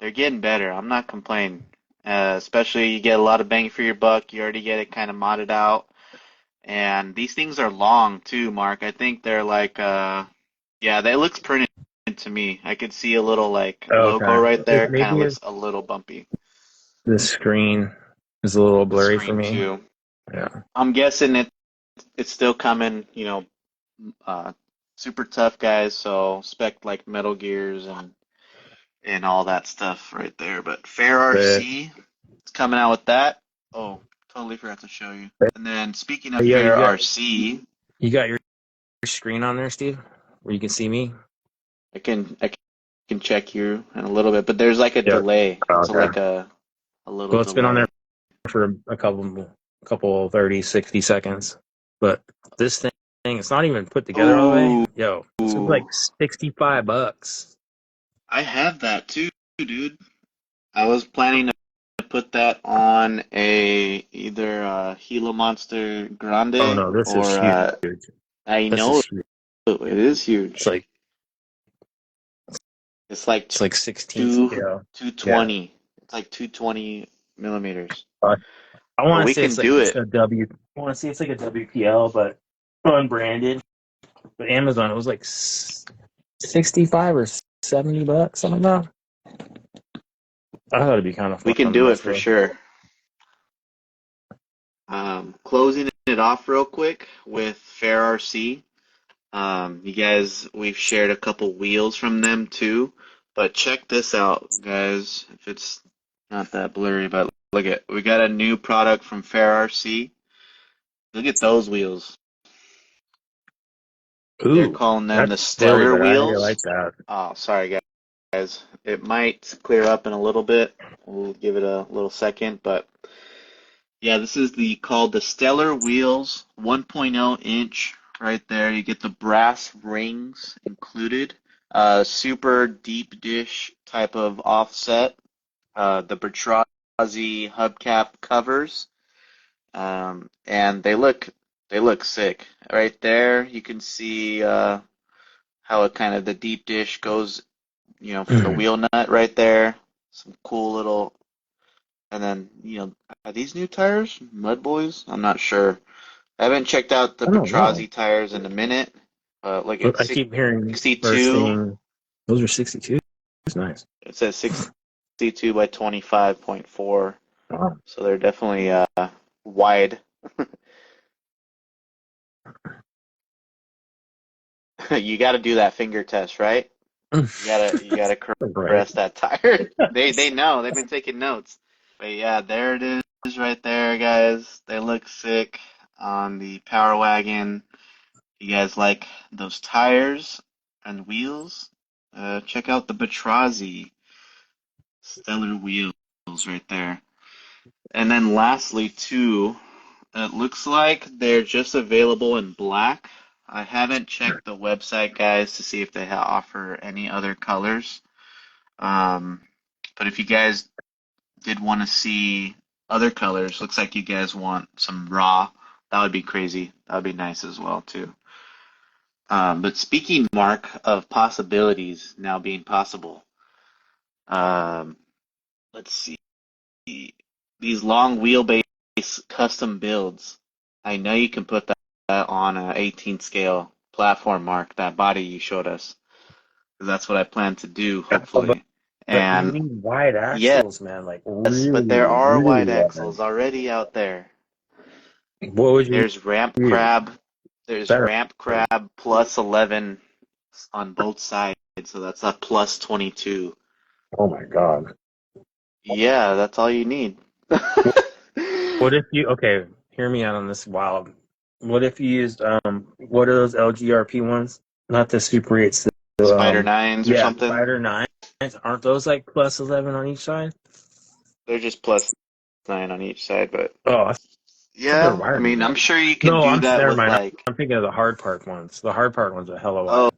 S3: They're getting better. I'm not complaining. Especially you get a lot of bang for your buck. You already get it kind of modded out. And these things are long too, Mark. I think they're like yeah, that looks printed to me. I could see a little like logo
S2: Okay.
S3: right there. Kind of
S2: Maybe
S3: looks a little bumpy.
S2: the screen is a little
S3: The
S2: blurry for
S3: screen
S2: me.
S3: too.
S2: Yeah.
S3: I'm guessing it's still coming, uh, super tough guys, so expect like Metal Gears and all that stuff right there. But Fair
S2: But
S3: RC, it's coming out with that. Oh, totally forgot to show you. And then speaking of
S2: yo,
S3: Fair RC,
S2: you got your screen on there, Steve, where you can see me.
S3: I can check you in a little bit, but there's like a
S2: Yeah.
S3: delay. It's
S2: Okay.
S3: like a little
S2: Well, it's been on there
S3: delay.
S2: for a couple 30, 60 seconds. But this thing, it's not even put together all the way.
S3: Ooh,
S2: Yo, this was like $65.
S3: I have that too, dude. I was planning to put that on either Gila Monster
S2: Oh
S3: Grande
S2: no, this is
S3: or
S2: huge.
S3: I
S2: This is
S3: know
S2: huge.
S3: it is
S2: It's
S3: huge.
S2: like
S3: It's like
S2: it's like 16
S3: two
S2: scale. Yeah.
S3: 220. It's like 220 millimeters.
S2: Uh, I
S3: But
S2: want to
S3: we
S2: say
S3: can
S2: it's like
S3: do it.
S2: a W. I want to say it's like a WPL, but unbranded. But Amazon, it was like 65 or $70, something like that. I thought it'd be kind of
S3: We can
S2: fun to
S3: do it
S2: mess
S3: for
S2: with.
S3: sure. Closing it off real quick with Fair RC. You guys, we've shared a couple wheels from them too, but check this out, guys. If it's not that blurry, but look at we got a new product from Fair RC. Look at those wheels. They're
S2: Ooh,
S3: calling them the
S2: that's blurry,
S3: Stellar
S2: but I
S3: wheels.
S2: like that.
S3: Oh, sorry guys. It might clear up in a little bit. We'll give it a little second, but yeah, this is called the Stellar Wheels 1.0 inch right there. You get the brass rings included. Super deep dish type of offset. The Bertrazzi hubcap covers. And they look sick. Right there, you can see how it kind of the deep dish goes, for the wheel nut right there. Some cool little, and then, are these new tires? Mud Boys? I'm not sure. I haven't checked out the
S2: I don't know.
S3: Petrozzi tires in a minute. Look at
S2: I keep hearing or
S3: 62.
S2: seeing those are 62. That's nice.
S3: It says 62 by 25.4.
S2: Wow.
S3: So they're definitely wide. You got to do that finger test, right? You gotta
S2: Right.
S3: caress that tire. They know. They've been taking notes. But yeah, there it is right there, guys. They look sick on the Power Wagon. You guys like those tires and wheels? Check out the Batrazi stellar wheels right there. And then lastly, too, it looks like they're just available in black. I haven't checked the website, guys, to see if they offer any other colors. Um, but if you guys did want to see other colors, looks like you guys want some raw. That would be crazy. That would be nice as well, too. But speaking, Mark, of possibilities now being possible, um, let's see. These long wheelbase custom builds. I know you can put that on a 18 scale platform, Mark, that body you showed us. 'Cause that's what I plan to do,
S2: Oh,
S3: hopefully.
S2: but you
S3: And
S2: need wide
S3: yes,
S2: axles, man. Like
S3: but
S2: really,
S3: there are
S2: really
S3: wide
S2: wide.
S3: axles already out there.
S2: What would you
S3: There's ramp
S2: use?
S3: crab. There's
S2: Better.
S3: ramp crab plus 11 on both sides, so that's a plus 22.
S2: Oh my God.
S3: Yeah, that's all you need.
S2: What if you, okay, hear me out on this wild. What if you used, what are those LGRP ones? Not the Super 8s,
S3: Spider nines or
S2: yeah,
S3: something.
S2: Spider 9s. Aren't those like plus 11 on each side?
S3: They're just plus 9 on each side, but
S2: Oh, I thought they were
S3: yeah, I
S2: wider than
S3: mean, I'm
S2: that.
S3: sure you can
S2: No,
S3: do that
S2: never
S3: with
S2: mind.
S3: like,
S2: I'm thinking of the hard park ones. The hard park ones are hella
S3: oh,
S2: wide.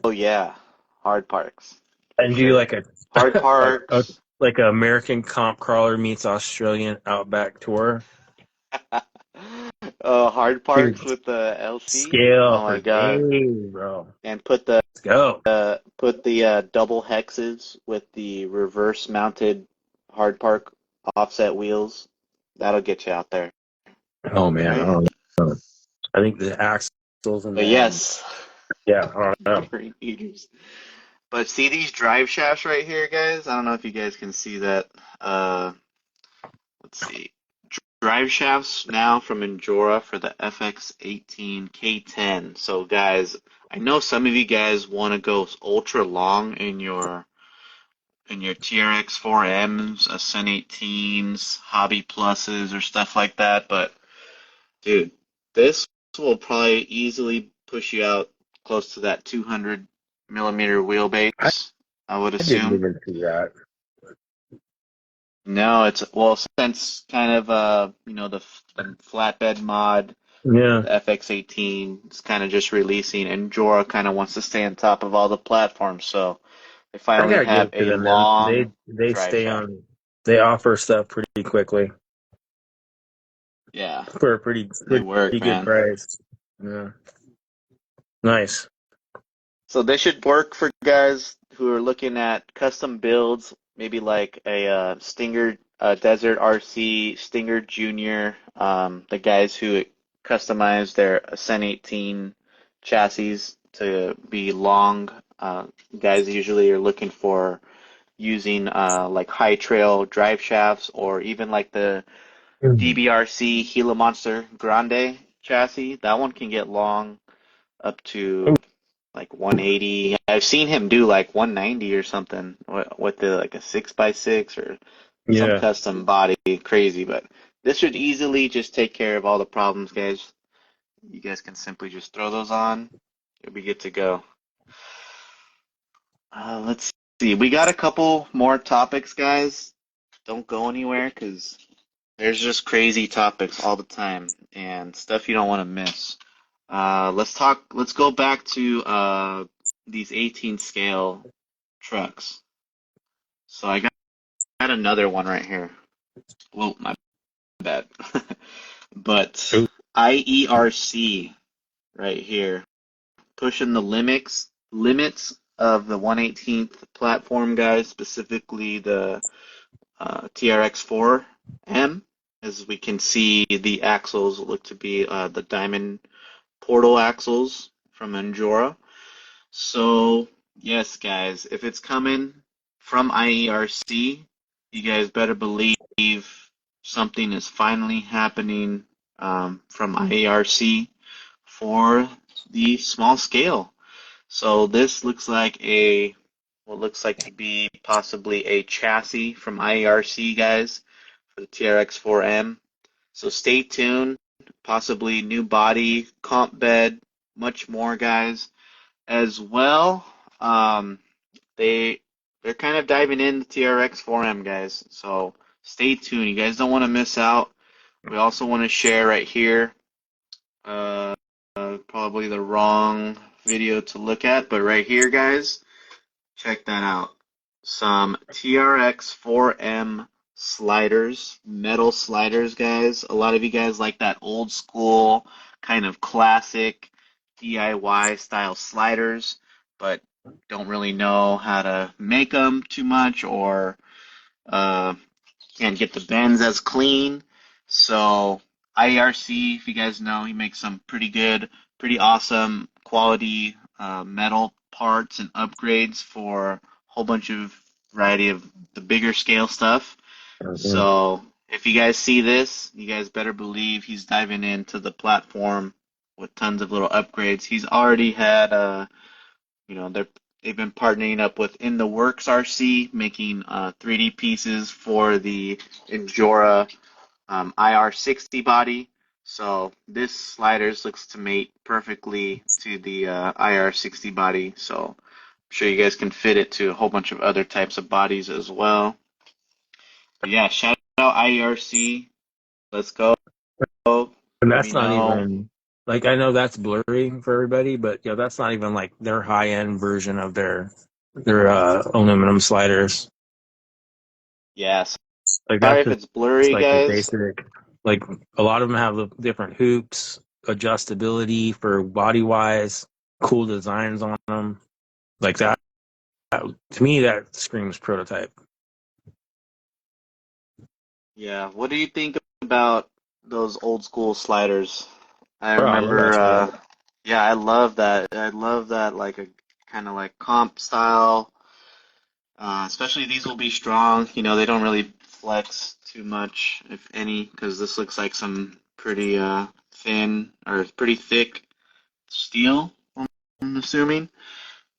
S3: oh yeah, hard parks for
S2: And do
S3: sure.
S2: like a,
S3: Hard parks,
S2: like a American comp crawler meets Australian outback tour.
S3: hard
S2: Dude,
S3: parks with the LC.
S2: scale
S3: Oh
S2: for
S3: my God.
S2: days, bro.
S3: And put the
S2: Let's go.
S3: double hexes with the reverse mounted hard park offset wheels. That'll get you out there,
S2: Oh man, I
S3: right?
S2: don't know. I think the axles and
S3: But
S2: then
S3: yes,
S2: yeah, I don't know.
S3: brain eaters. But see these drive shafts right here, guys? I don't know if you guys can see that. Uh, let's see. Drive shafts now from Endura for the FX18 K10. So guys, I know some of you guys want to go ultra long in your TRX 4Ms, Ascent 18s, Hobby Pluses, or stuff like that, but dude, this will probably easily push you out close to that 200 millimeter
S2: I,
S3: wheelbase, I would
S2: I didn't
S3: assume.
S2: even see that.
S3: No, it's well since kind of the flatbed mod,
S2: Yeah,
S3: the FX18 is kind of just releasing, and Jora kind of wants to stay on top of all the platforms, so they
S2: I
S3: finally
S2: gotta give
S3: have
S2: it to
S3: a
S2: them, man.
S3: long
S2: They
S3: drive
S2: stay
S3: shaft.
S2: on. They offer stuff pretty quickly
S3: Yeah,
S2: for a
S3: they
S2: pretty
S3: work,
S2: good
S3: man.
S2: price. Yeah, nice.
S3: So they should work for guys who are looking at custom builds, maybe like a Stinger Desert RC, Stinger Junior, the guys who customize their Ascent 18 chassis to be long. Guys usually are looking for using like high trail drive shafts or even like the
S2: Mm.
S3: DBRC Gila Monster Grande chassis. That one can get long up
S2: Ooh,
S3: to like 180. I've seen him do like 190 or something with the like a 6x6 or some
S2: yeah.
S3: custom body. Crazy, but this should easily just take care of all the problems, guys. You guys can simply just throw those on. You'll be good to go. Let's see. We got a couple more topics, guys. Don't go anywhere because there's just crazy topics all the time and stuff you don't want to miss. Let's talk. Let's go back to these 18 scale trucks. So got another one right here. Well, my bad. But
S2: Ooh.
S3: IERC right here, pushing the limits of the 118th platform, guys, specifically the TRX4M. As we can see, the axles look to be the diamond portal axles from Endura. So, yes, guys, if it's coming from IERC, you guys better believe something is finally happening from IERC for the small scale. So this looks like what looks like to be possibly a chassis from IERC, guys, for the TRX4M. So stay tuned. Possibly new body, comp bed, much more, guys as well. they're kind of diving into TRX 4M, guys. So stay tuned. You guys don't want to miss out. We also want to share right here. Probably the wrong video to look at, but right here, guys, check that out. Some TRX 4M sliders, metal sliders, guys. A lot of you guys like that old school, kind of classic DIY style sliders, but don't really know how to make them too much, or uh, can't get the bends as clean. So IERC, if you guys know, he makes some pretty good, pretty awesome quality metal parts and upgrades for a whole bunch of variety of the bigger scale stuff.
S2: Mhm.
S3: So if you guys see this, you guys better believe he's diving into the platform with tons of little upgrades. He's already had they've been partnering up with In the Works RC, making 3D pieces for the Injora IR60 body. So this sliders looks to mate perfectly to the IR60 body. So I'm sure you guys can fit it to a whole bunch of other types of bodies as well. But yeah, shout out IERC. Let's go.
S2: And
S3: Let
S2: that's
S3: me
S2: not
S3: know.
S2: even like I know that's blurry for everybody, but that's not even like their high end version of their aluminum sliders.
S3: Yeah,
S2: Like
S3: sorry
S2: that's
S3: if it's
S2: just
S3: blurry,
S2: like the
S3: guys.
S2: basic. Like a lot of them have the different hoops, adjustability for body wise, cool designs on them. Like that to me, that screams prototype.
S3: Yeah, what do you think about those old school sliders? I
S2: Oh, I love that
S3: remember,
S2: shit.
S3: yeah, I love that. I love that, like a kind of like comp style. Especially these will be strong. They don't really flex too much, if any, because this looks like some pretty thin or pretty thick steel, I'm assuming.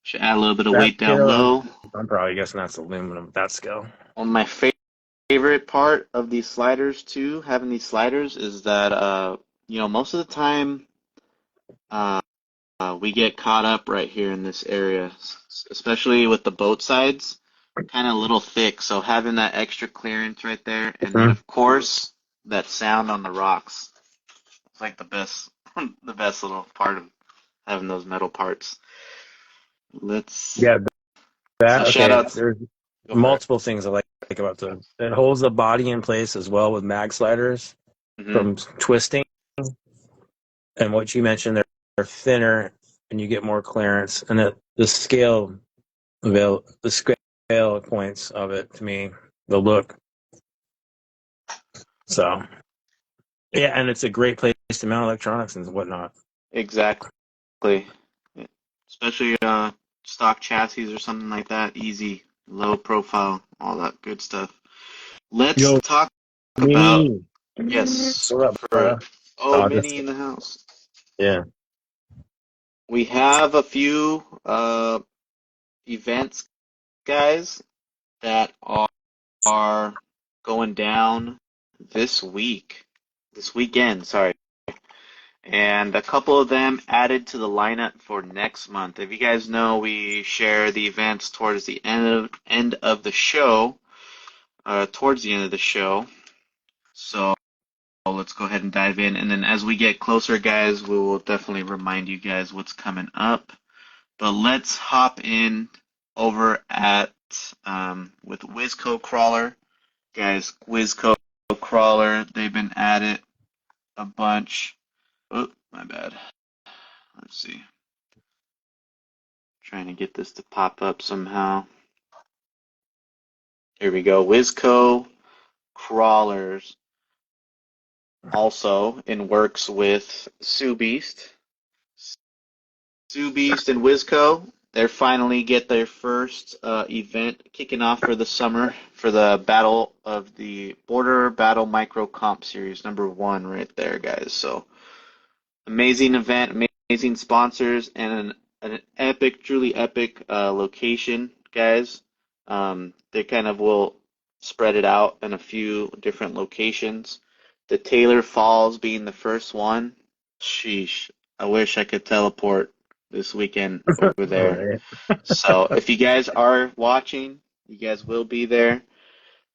S3: Should add a little bit of
S2: That
S3: weight down
S2: scale,
S3: low.
S2: I'm probably guessing that's aluminum. That scale.
S3: On my favorite part of these sliders too, having these sliders, is that most of the time uh, we get caught up right here in this area, especially with the boat sides, kind of a little thick. So having that extra clearance right there, and then
S2: Mhm.
S3: of course that sound on the rocks, it's like the best, the best little part of having those metal parts. Let's
S2: Yeah,
S3: so
S2: that
S3: shout
S2: okay.
S3: out,
S2: There's
S3: go for it.
S2: multiple things I like about the. It holds the body in place as well with mag sliders
S3: Hmm.
S2: from twisting. And what you mentioned, they're thinner and you get more clearance. And the scale the scale points of it to me, the look. So yeah, and it's a great place to mount electronics and whatnot.
S3: Exactly. Yeah. Especially stock chassis or something like that. Easy, low profile, all that good stuff. Let's
S2: Yo,
S3: talk about,
S2: Mini.
S3: yes,
S2: What up,
S3: for,
S2: brother?
S3: oh,
S2: Oh, just
S3: Mini in the house.
S2: yeah.
S3: We have a few events, guys, that are going down this weekend, sorry. And a couple of them added to the lineup for next month. If you guys know, we share the events towards the end of the show, towards the end of the show. So let's go ahead and dive in. And then as we get closer, guys, we will definitely remind you guys what's coming up. But let's hop in over at with Wizco Crawler, guys. Wizco Crawler, they've been at it a bunch. Oh, my bad. Let's see. Trying to get this to pop up somehow. Here we go. Wizco Crawlers also in works with Sue Beast. Sue Beast and Wizco, they're finally get their first event kicking off for the summer for the Battle of the Border Battle Micro Comp Series #1 right there, guys. So amazing event, amazing sponsors, and an epic, truly epic location, guys. They kind of will spread it out in a few different locations. The Taylor Falls being the first one. Sheesh. I wish I could teleport this weekend over
S2: All
S3: there.
S2: right.
S3: So if you guys are watching, you guys will be there.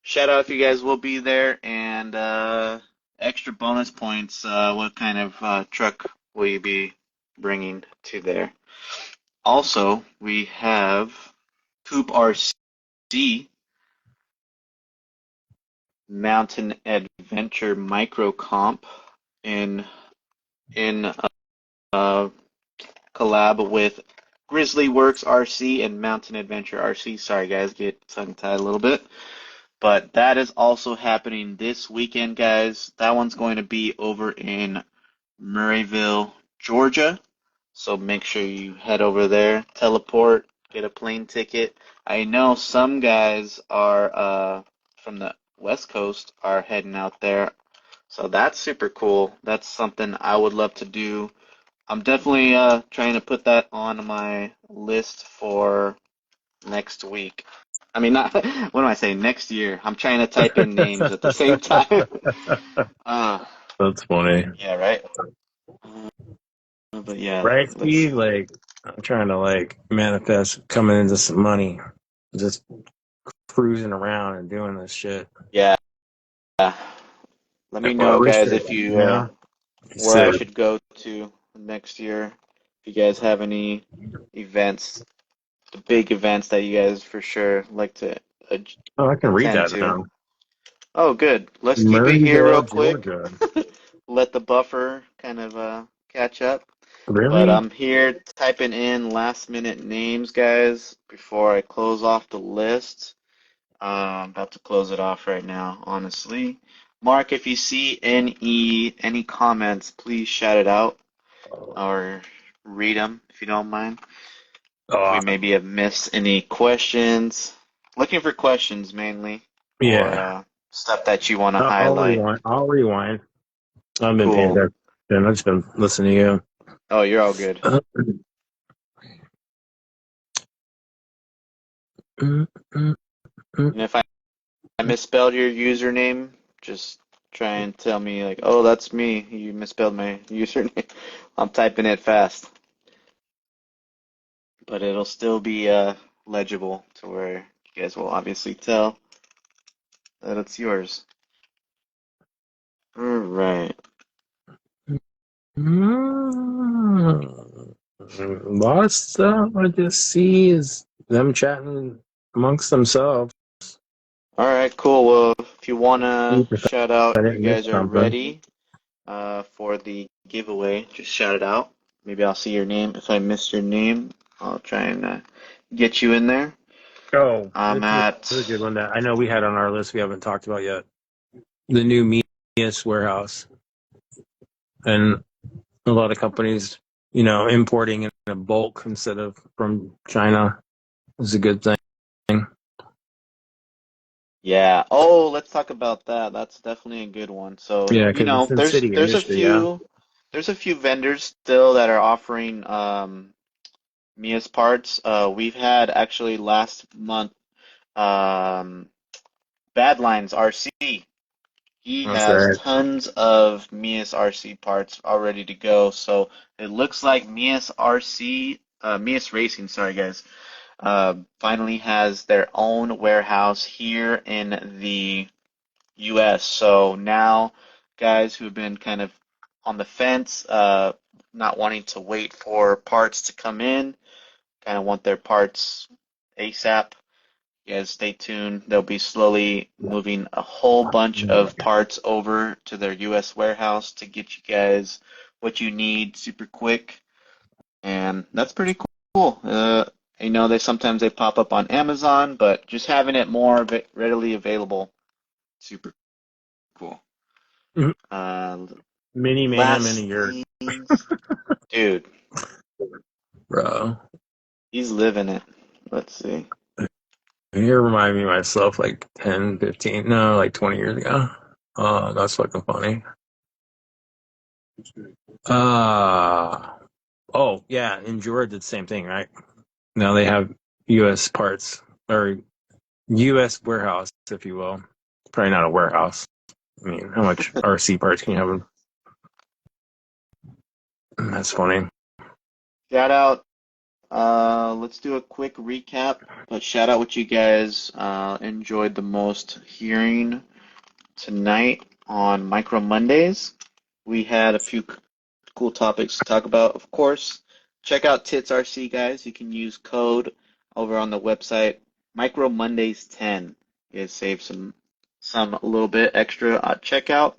S3: Shout out if you guys will be there, and extra bonus points. What kind of truck will you be bringing to there? Also, we have Coupe RC Mountain Adventure Micro Comp in in uh, collab with Grizzly Works RC and Mountain Adventure RC. Sorry guys, get tongue tied a little bit. But that is also happening this weekend, guys. That one's going to be over in Murrayville, Georgia. So make sure you head over there, teleport, get a plane ticket. I know some guys are from the West Coast are heading out there. So that's super cool. That's something I would love to do. I'm definitely trying to put that on my list for next week. I mean, not, what am I saying? Next year. I'm trying to type in names at the same time. uh,
S2: That's funny.
S3: yeah, right. But yeah,
S2: Right,
S3: let's.
S2: Steve? Like, I'm trying to like manifest coming into some money, just cruising around and doing this shit.
S3: Yeah. Let me
S2: Well,
S3: know, guys,
S2: restrict,
S3: if you where I
S2: so,
S3: should go to next year. If you guys have any events, the big events that you guys for sure like to uh,
S2: oh, I can read
S3: attend
S2: that
S3: to.
S2: now.
S3: Oh, good. Let's keep it here real
S2: Murrayville,
S3: quick.
S2: Georgia.
S3: Let the buffer kind of catch up. But
S2: Really?
S3: I'm here typing in last minute names, guys, before I close off the list. I'm about to close it off right now, honestly. Mark, if you see any comments, please shout it out or read them if you don't mind. If we
S2: Uh,
S3: maybe have missed any questions. Looking for questions mainly, or
S2: yeah.
S3: stuff that you want to
S2: I'll
S3: highlight.
S2: rewind. I'll rewind. I've been paying
S3: Cool.
S2: attention. I've just been listening to
S3: Oh, you're all good.
S2: you.
S3: And if I misspelled your username, just try and tell me like, oh, that's me. You misspelled my username. I'm typing it fast, but it'll still be legible to where you guys will obviously tell that it's yours. All right.
S2: A lot of stuff I just see is them chatting amongst themselves.
S3: All right, cool. Well, if you wanna
S2: If
S3: shout
S2: I
S3: out, you
S2: didn't miss
S3: guys are
S2: something.
S3: ready for the giveaway. Just shout it out. Maybe I'll see your name. If I missed your name, I'll try and get you in there.
S2: Oh,
S3: I'm
S2: this is a
S3: at.
S2: good one that I know we had on our list we haven't talked about yet. The new Mias warehouse. And a lot of companies, importing in a bulk instead of from China is a good thing.
S3: Yeah. Oh, let's talk about that. That's definitely a good one. So,
S2: Yeah, because it's in
S3: there's
S2: city
S3: there's a
S2: industry, yeah.
S3: few vendors still that are offering Mia's parts. We've had actually last month um Badlines RC. He
S2: That's
S3: has
S2: right.
S3: tons of Mia's RC parts all ready to go. So it looks like Mia's Racing, sorry guys, finally has their own warehouse here in the US. So now, guys who have been kind of on the fence, not wanting to wait for parts to come in, kind of want their parts ASAP. You guys stay tuned. They'll be slowly moving a whole bunch of parts over to their US warehouse to get you guys what you need super quick. And that's pretty cool. I know they pop up on Amazon, but just having it more readily available, super cool. Uh,
S2: Mini mayhem in a
S3: last
S2: yurt,
S3: things, dude,
S2: bro.
S3: he's living it. Let's see.
S2: You remind me of myself like 10, 15, no, like 20 years ago. Oh, that's fucking funny. Uh, oh, yeah, in Georgia did the same thing, right? Now they have U.S. parts, or U.S. warehouse, if you will. Probably not a warehouse. I mean, how much RC parts can you have? That's funny.
S3: Shout out Let's do a quick recap, but shout out what you guys enjoyed the most hearing tonight on Micro Mondays. We had a few cool topics to talk about. Of course, check out Tits RC, guys. You can use code over on the website Micro Mondays 10. You guys save some a little bit extra at checkout.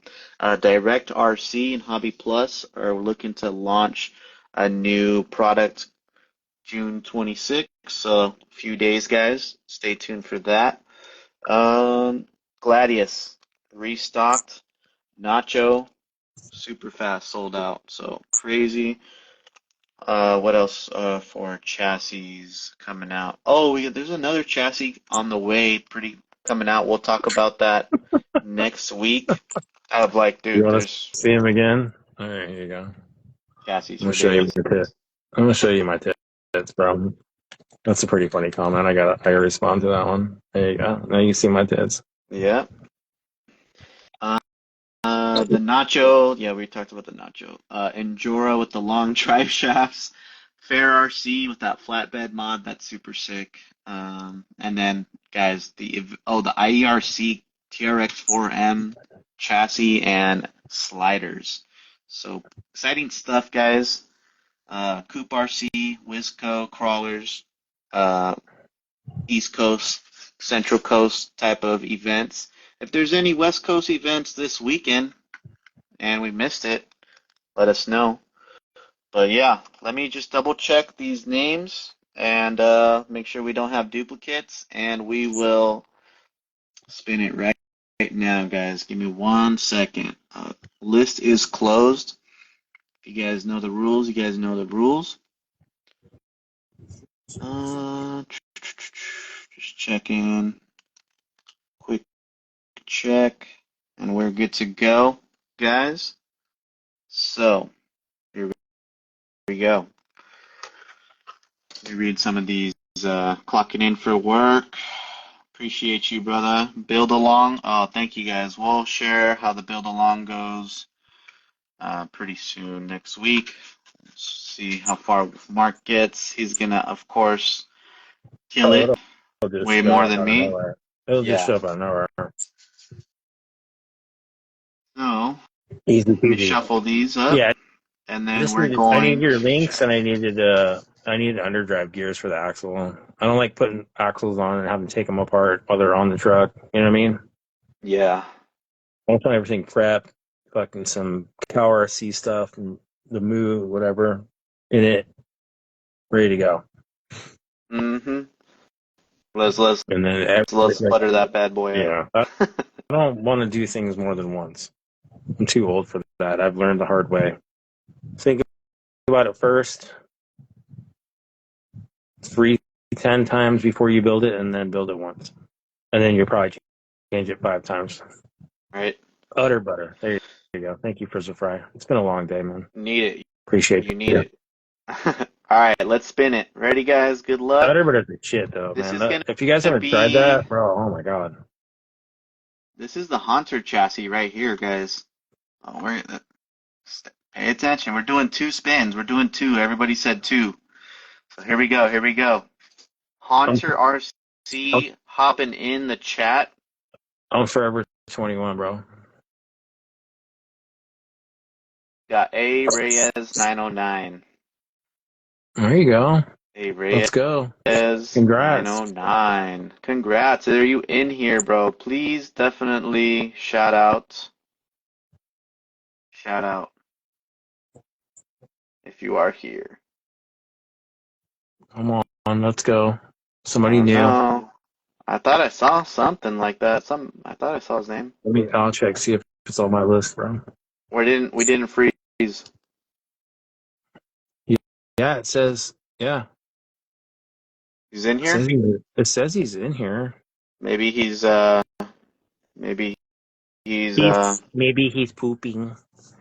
S3: Direct RC and Hobby Plus are looking to launch a new product June 26th. So a few days, guys. Stay tuned for that. Gladius restocked. Nacho super fast sold out. So crazy. What else for chassis coming out? Oh, there's another chassis on the way, pretty coming out. We'll talk about that next week. I have like,
S2: You
S3: dude,
S2: want to
S3: there's
S2: see him again? All right, here you go.
S3: chassis
S2: I'm gonna
S3: for
S2: show you
S3: days.
S2: my tits. I'm gonna show you my tits, bro. That's a pretty funny comment. I gotta respond to that one. There you go. Now you see my tits.
S3: Yeah. The Nacho, yeah, we talked about the Nacho. Endura with the long drive shafts. Fair RC with that flatbed mod, that's super sick. And then, guys, the IERC TRX4M chassis and sliders. So exciting stuff, guys. Coupe RC, Wisco, crawlers, uh, East Coast, Central Coast type of events. If there's any West Coast events this weekend and we missed it, let us know. But yeah, let me just double check these names and make sure we don't have duplicates, and we will spin it right now, guys. Give me 1 second. List is closed. If you guys know the rules, you guys know the rules. Just checking. Quick check, and we're good to go, guys. So here we go. Let me read some of these. Clocking in for work. Appreciate you, brother. Build along. Oh, thank you, guys. We'll share how the build along goes pretty soon next week. Let's see how far Mark gets. He's gonna, of course, kill
S2: Oh,
S3: it
S2: it'll just
S3: way
S2: show
S3: more
S2: up
S3: than
S2: out of
S3: me.
S2: nowhere. It'll just
S3: Yeah.
S2: show up out of nowhere.
S3: So
S2: Easy
S3: let me
S2: peasy.
S3: shuffle these up,
S2: Yeah,
S3: and
S2: I
S3: then
S2: just
S3: we're
S2: needed. I need
S3: going.
S2: your links, and I needed underdrive gears for the axle. I don't like putting axles on and having to take them apart while they're on the truck. You know what I mean?
S3: Yeah.
S2: I want everything prepped, fucking some cow RC stuff and the moo, whatever, in it, ready to go.
S3: Mm-hmm. Let's
S2: And then,
S3: butter that bad boy up.
S2: yeah, I don't want to do things more than once. I'm too old for that. I've learned the hard way. Think about it first, 10 times before you build it, and then build it once. And then you'll probably change it 5 times.
S3: Right.
S2: Utter butter. There you go. Thank you for the fry. It's been a long day, man.
S3: Need it.
S2: Appreciate
S3: You need
S2: it.
S3: it. All right, let's spin it. Ready, guys? Good luck.
S2: Utter butter's the shit, though,
S3: This
S2: man.
S3: is gonna
S2: If you guys haven't tried
S3: be.
S2: that, bro, oh my god.
S3: This is the Haunter chassis right here, guys. Oh, pay attention. We're doing 2 spins. We're doing 2. Everybody said 2. So here we go. Here we go.
S2: I'm,
S3: Haunter
S2: I'm,
S3: RC hopping in the chat.
S2: I'm forever 21, bro.
S3: Got A Reyes 909.
S2: There you go.
S3: A
S2: Let's go.
S3: Reyes
S2: Congrats.
S3: 909. Congrats. Are you in here, bro? Please definitely shout out. Shout out if you are here.
S2: Come on, let's go.
S3: I
S2: Somebody
S3: don't
S2: new.
S3: know. I thought I saw something like that. I thought I saw his name.
S2: I'll check, see if it's on my list, bro.
S3: We didn't freeze.
S2: Yeah, it says, yeah.
S3: He's in here?
S2: It says he's in here.
S3: Maybe maybe he's
S2: Maybe he's pooping.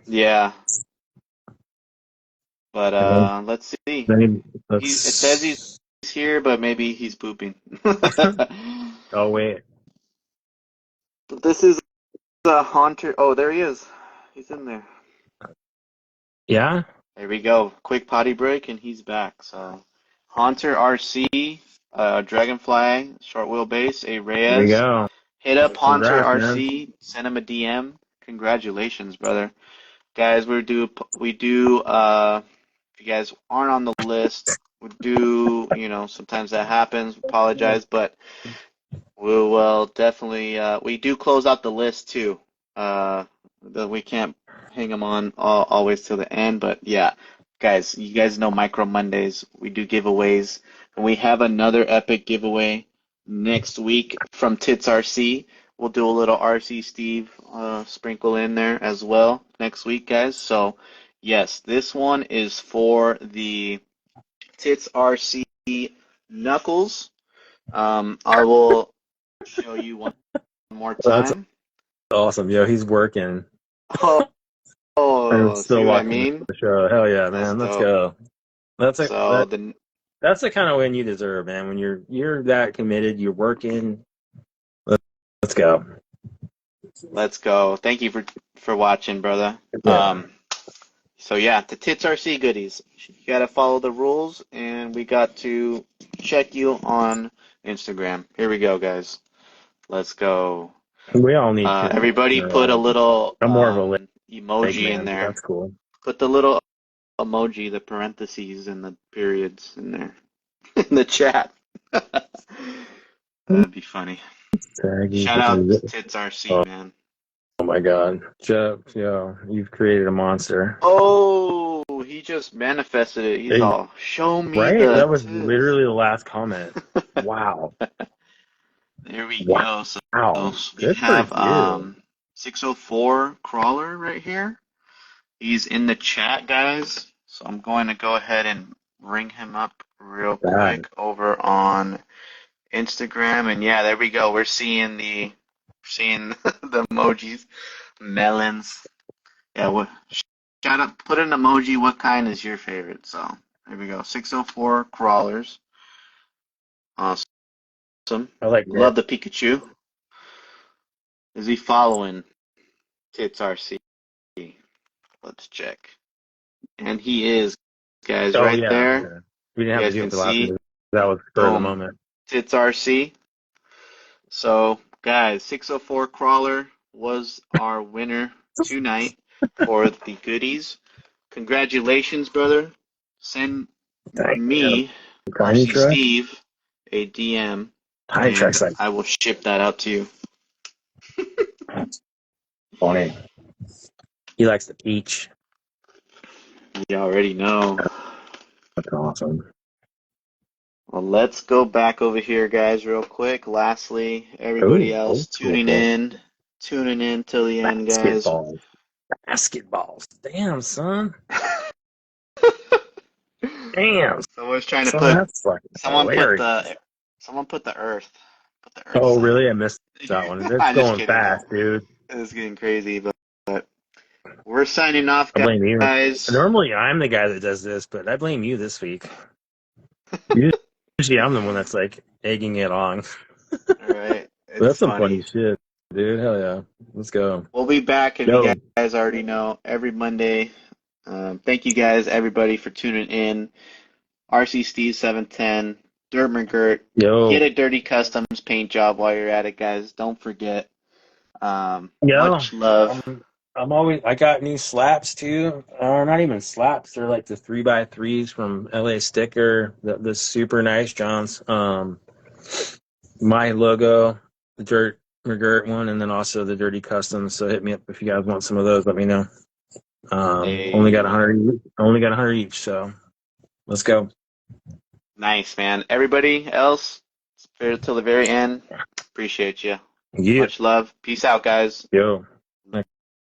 S3: yeah. But
S2: And then,
S3: let's see. It says he's
S2: let's.
S3: here, but maybe he's pooping.
S2: Oh wait.
S3: This is a Haunter. Oh, there he is. He's in there.
S2: Yeah.
S3: There we go. Quick potty break, and he's back. So Haunter RC, Dragonfly, short wheelbase, a
S2: There you
S3: Reyes.
S2: go.
S3: Hit up Haunter
S2: Congrats, man.
S3: RC, send him a DM. Congratulations, brother. Guys, if you guys aren't on the list, we do, sometimes that happens, apologize, but we will definitely, we do close out the list too. We can't hang them on always till the end, but yeah, guys, you guys know Micro Mondays. We do giveaways, and we have another epic giveaway next week from Tits RC. We'll do a little RC Steve sprinkle in there as well next week, guys. So, yes, this one is for the Tits RC Knuckles. I will show you one more
S2: That's
S3: time.
S2: awesome. Yo, he's working.
S3: Oh,
S2: I'm
S3: see
S2: still
S3: what I
S2: watching
S3: mean?
S2: the show. Hell yeah,
S3: That's
S2: man. Let's
S3: dope.
S2: go. That's
S3: So
S2: that's the kind of win you deserve, man. When you're that committed, you're working. Let's go.
S3: let's go. Thank you for watching, brother.
S2: Yeah.
S3: So yeah, the Tits RC goodies. You gotta follow the rules, and we got to check you on Instagram. Here we go, guys. Let's go.
S2: We all need to in
S3: Everybody
S2: our
S3: put a
S2: lives.
S3: little
S2: I'm more of a leg
S3: emoji in
S2: man, but
S3: there.
S2: that's cool.
S3: Put the little emoji, the parentheses, and the periods in there in the chat. That'd be funny. Shout out to Tits RC, man.
S2: Oh my God, Jeff, yo, you've created a monster.
S3: Oh, he just manifested it. He's
S2: Hey,
S3: all, show me
S2: right?
S3: the
S2: That was
S3: tits.
S2: literally the last comment. Wow.
S3: There we
S2: Wow.
S3: go. So we
S2: Good for
S3: have
S2: you.
S3: 604 crawler right here. He's in the chat, guys. So I'm going to go ahead and ring him up real
S2: Bad.
S3: quick over on Instagram. And yeah, there we go. We're seeing the the emojis, melons. Yeah, shout out, put an emoji. What kind is your favorite? So there we go. 604 crawlers. Awesome.
S2: I like
S3: Love
S2: it.
S3: the Pikachu. Is he following Tits RC? Let's check. And he is, guys,
S2: Oh
S3: right
S2: yeah.
S3: there.
S2: Yeah. We didn't
S3: You
S2: have to
S3: guys
S2: do
S3: can
S2: it the last
S3: see.
S2: one. That was for the
S3: Boom.
S2: moment.
S3: Tits RC. So, guys, 604 crawler was our winner tonight for the goodies. Congratulations, brother. Send
S2: Thank you.
S3: me,
S2: Tiny
S3: RC
S2: truck.
S3: Steve, a DM,
S2: Tiny
S3: and
S2: truck's like
S3: I will ship that out to you.
S2: funny. He likes the peach.
S3: You already know.
S2: That's awesome.
S3: Well, let's go back over here, guys, real quick. Lastly, everybody
S2: Ooh,
S3: else
S2: old school.
S3: tuning in till the end, guys.
S2: Basketballs. Basketballs. Damn, son. Damn.
S3: Someone's trying to
S2: Son,
S3: put.
S2: that's fucking
S3: Someone put
S2: hilarious.
S3: the. Someone put the Earth. Put the Earth
S2: Oh,
S3: sign.
S2: really? I missed that one. It's
S3: I'm just
S2: going
S3: kidding, though.
S2: fast, dude.
S3: It's getting crazy, but we're signing off,
S2: I blame you.
S3: guys.
S2: Normally, I'm the guy that does this, but I blame you this week. Usually, I'm the one that's like egging it on.
S3: All right, it's
S2: That's some
S3: funny.
S2: funny shit, dude. Hell yeah. Let's go.
S3: We'll be back, and
S2: Yo,
S3: you guys already know every Monday. Thank you guys, everybody, for tuning in. RC Steve 710, Dirt McGirt.
S2: yo,
S3: Get a dirty customs paint job while you're at it, guys. Don't forget.
S2: yo.
S3: Much love.
S2: I'm always. I got new slaps too. Not even slaps. They're like the 3x3s from LA Sticker. The super nice Johns. My logo, the Dirt McGirt one, and then also the Dirty Customs. So hit me up if you guys want some of those. Let me know. Only got 100. Only got 100 each. So let's go.
S3: Nice, man. Everybody else, till the very end. Appreciate you.
S2: Yeah.
S3: Much love. Peace out, guys.
S2: Yo.